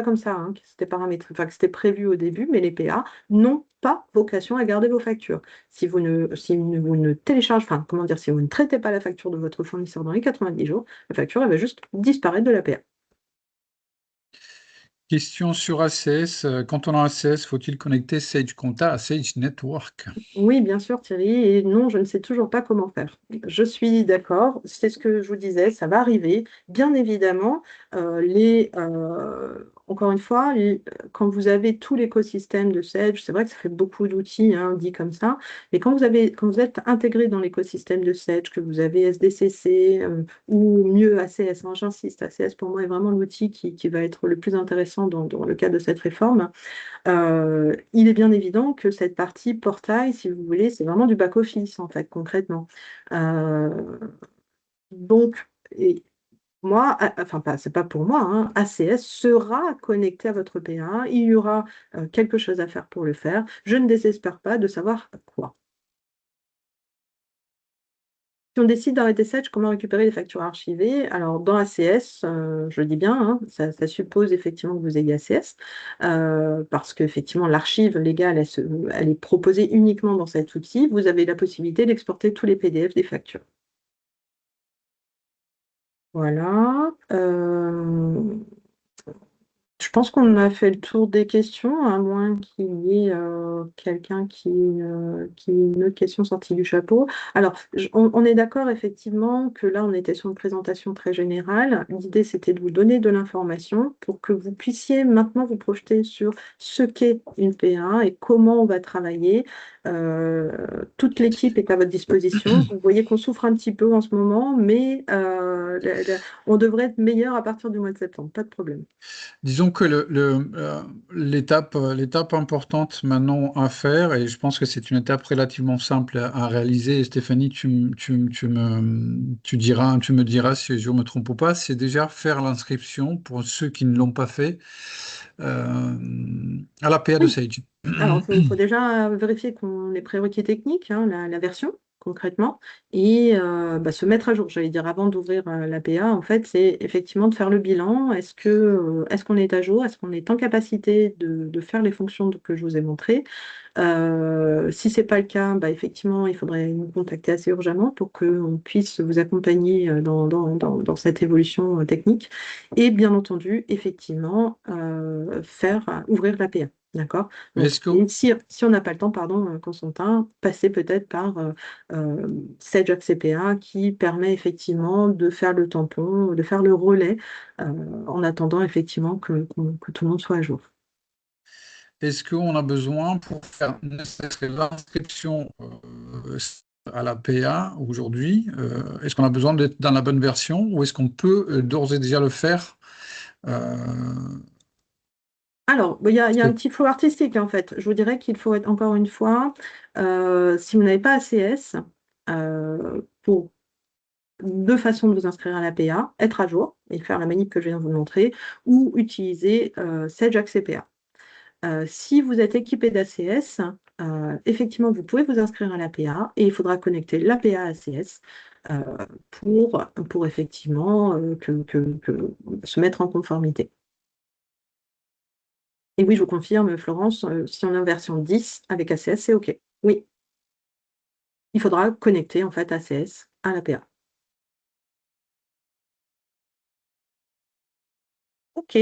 comme ça, hein, que c'était paramétré, enfin, que c'était prévu au début, mais les PA n'ont pas vocation à garder vos factures. Si vous ne téléchargez, enfin, comment dire, si vous ne traitez pas la facture de votre fournisseur dans les 90 jours, la facture, elle va juste disparaître de la PA. Question sur ACS. Quand on a ACS, faut-il connecter Sage Conta à Sage Network? Oui, bien sûr, Thierry, et non, je ne sais toujours pas comment faire. Je suis d'accord, c'est ce que je vous disais, ça va arriver. Bien évidemment, encore une fois, quand vous avez tout l'écosystème de Sage, c'est vrai que ça fait beaucoup d'outils, hein, dit comme ça, mais quand vous êtes intégré dans l'écosystème de Sage, que vous avez SDCC ou mieux ACS, hein, j'insiste, ACS pour moi est vraiment l'outil qui va être le plus intéressant dans le cadre de cette réforme. Il est bien évident que cette partie portail, si vous voulez, c'est vraiment du back-office, en fait, concrètement. Euh, donc, et moi, enfin, c'est pas pour moi, hein, ACS sera connecté à votre PA. Il y aura quelque chose à faire pour le faire. Je ne désespère pas de savoir quoi. Si on décide d'arrêter Sage, comment récupérer les factures archivées? Alors, dans ACS, je le dis bien, hein, ça suppose effectivement que vous ayez ACS, parce qu'effectivement, l'archive légale, elle est proposée uniquement dans cet outil. Vous avez la possibilité d'exporter tous les PDF des factures. Voilà. Je pense qu'on a fait le tour des questions, à moins qu'il y ait quelqu'un qui ait une autre question sortie du chapeau. Alors, on est d'accord effectivement que là, on était sur une présentation très générale. L'idée, c'était de vous donner de l'information pour que vous puissiez maintenant vous projeter sur ce qu'est une PA et comment on va travailler. Toute l'équipe est à votre disposition. Vous voyez qu'on souffre un petit peu en ce moment, mais on devrait être meilleur à partir du mois de septembre, pas de problème. Disons que l'étape importante maintenant à faire, et je pense que c'est une étape relativement simple à réaliser, et Stéphanie, tu me diras si je me trompe ou pas, c'est déjà faire l'inscription pour ceux qui ne l'ont pas fait à la PA de Oui. Sage. Alors, faut déjà vérifier qu'on les prérequis techniques, hein, la version concrètement, et se mettre à jour. J'allais dire avant d'ouvrir l'APA, en fait, c'est effectivement de faire le bilan. Est-ce qu'on est à jour? Est-ce qu'on est en capacité de faire les fonctions que je vous ai montrées? Si ce n'est pas le cas, effectivement, il faudrait nous contacter assez urgemment pour qu'on puisse vous accompagner dans cette évolution technique. Et bien entendu, effectivement, ouvrir l'APA. D'accord? Mais Donc, est-ce que, si on n'a pas le temps, pardon, Constantin, passer peut-être par Sage CPA qui permet effectivement de faire le tampon, de faire le relais en attendant effectivement que tout le monde soit à jour. Est-ce qu'on a besoin pour faire ne serait-ce que l'inscription à la PA aujourd'hui, est-ce qu'on a besoin d'être dans la bonne version ou est-ce qu'on peut d'ores et déjà le faire euh, Alors, il y a un petit flou artistique en fait. Je vous dirais qu'il faut être encore une fois, si vous n'avez pas ACS, pour deux façons de vous inscrire à l'APA, être à jour et faire la manip que je viens de vous montrer, ou utiliser Sage CPA. Si vous êtes équipé d'ACS, effectivement, vous pouvez vous inscrire à l'APA et il faudra connecter l'APA à ACS euh, pour effectivement se mettre en conformité. Et oui, je vous confirme, Florence, si on est en version 10 avec ACS, c'est OK. Oui. il faudra connecter en fait ACS à l'APA. Ok.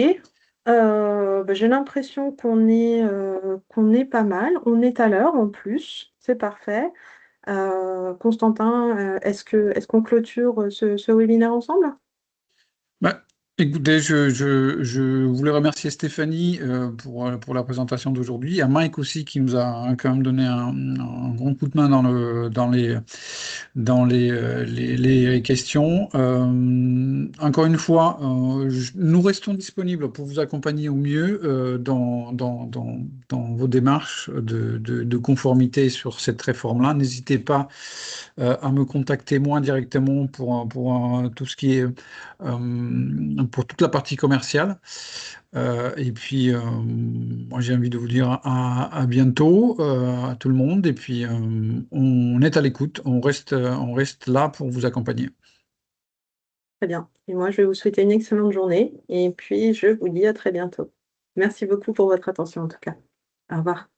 J'ai l'impression qu'on est pas mal. On est à l'heure en plus, c'est parfait. Constantin, est-ce qu'on clôture ce webinaire ensemble? Bah, écoutez, je voulais remercier Stéphanie pour la présentation d'aujourd'hui, à Mike aussi qui nous a quand même donné un grand coup de main dans les questions. Encore une fois, nous restons disponibles pour vous accompagner au mieux dans vos démarches de conformité sur cette réforme-là. N'hésitez pas à me contacter moi directement pour tout ce qui est pour toute la partie commerciale. Et puis, moi, j'ai envie de vous dire à bientôt à tout le monde. Et puis, on est à l'écoute, on reste là pour vous accompagner. Très bien. Et moi, je vais vous souhaiter une excellente journée et puis je vous dis à très bientôt. Merci beaucoup pour votre attention en tout cas. Au revoir.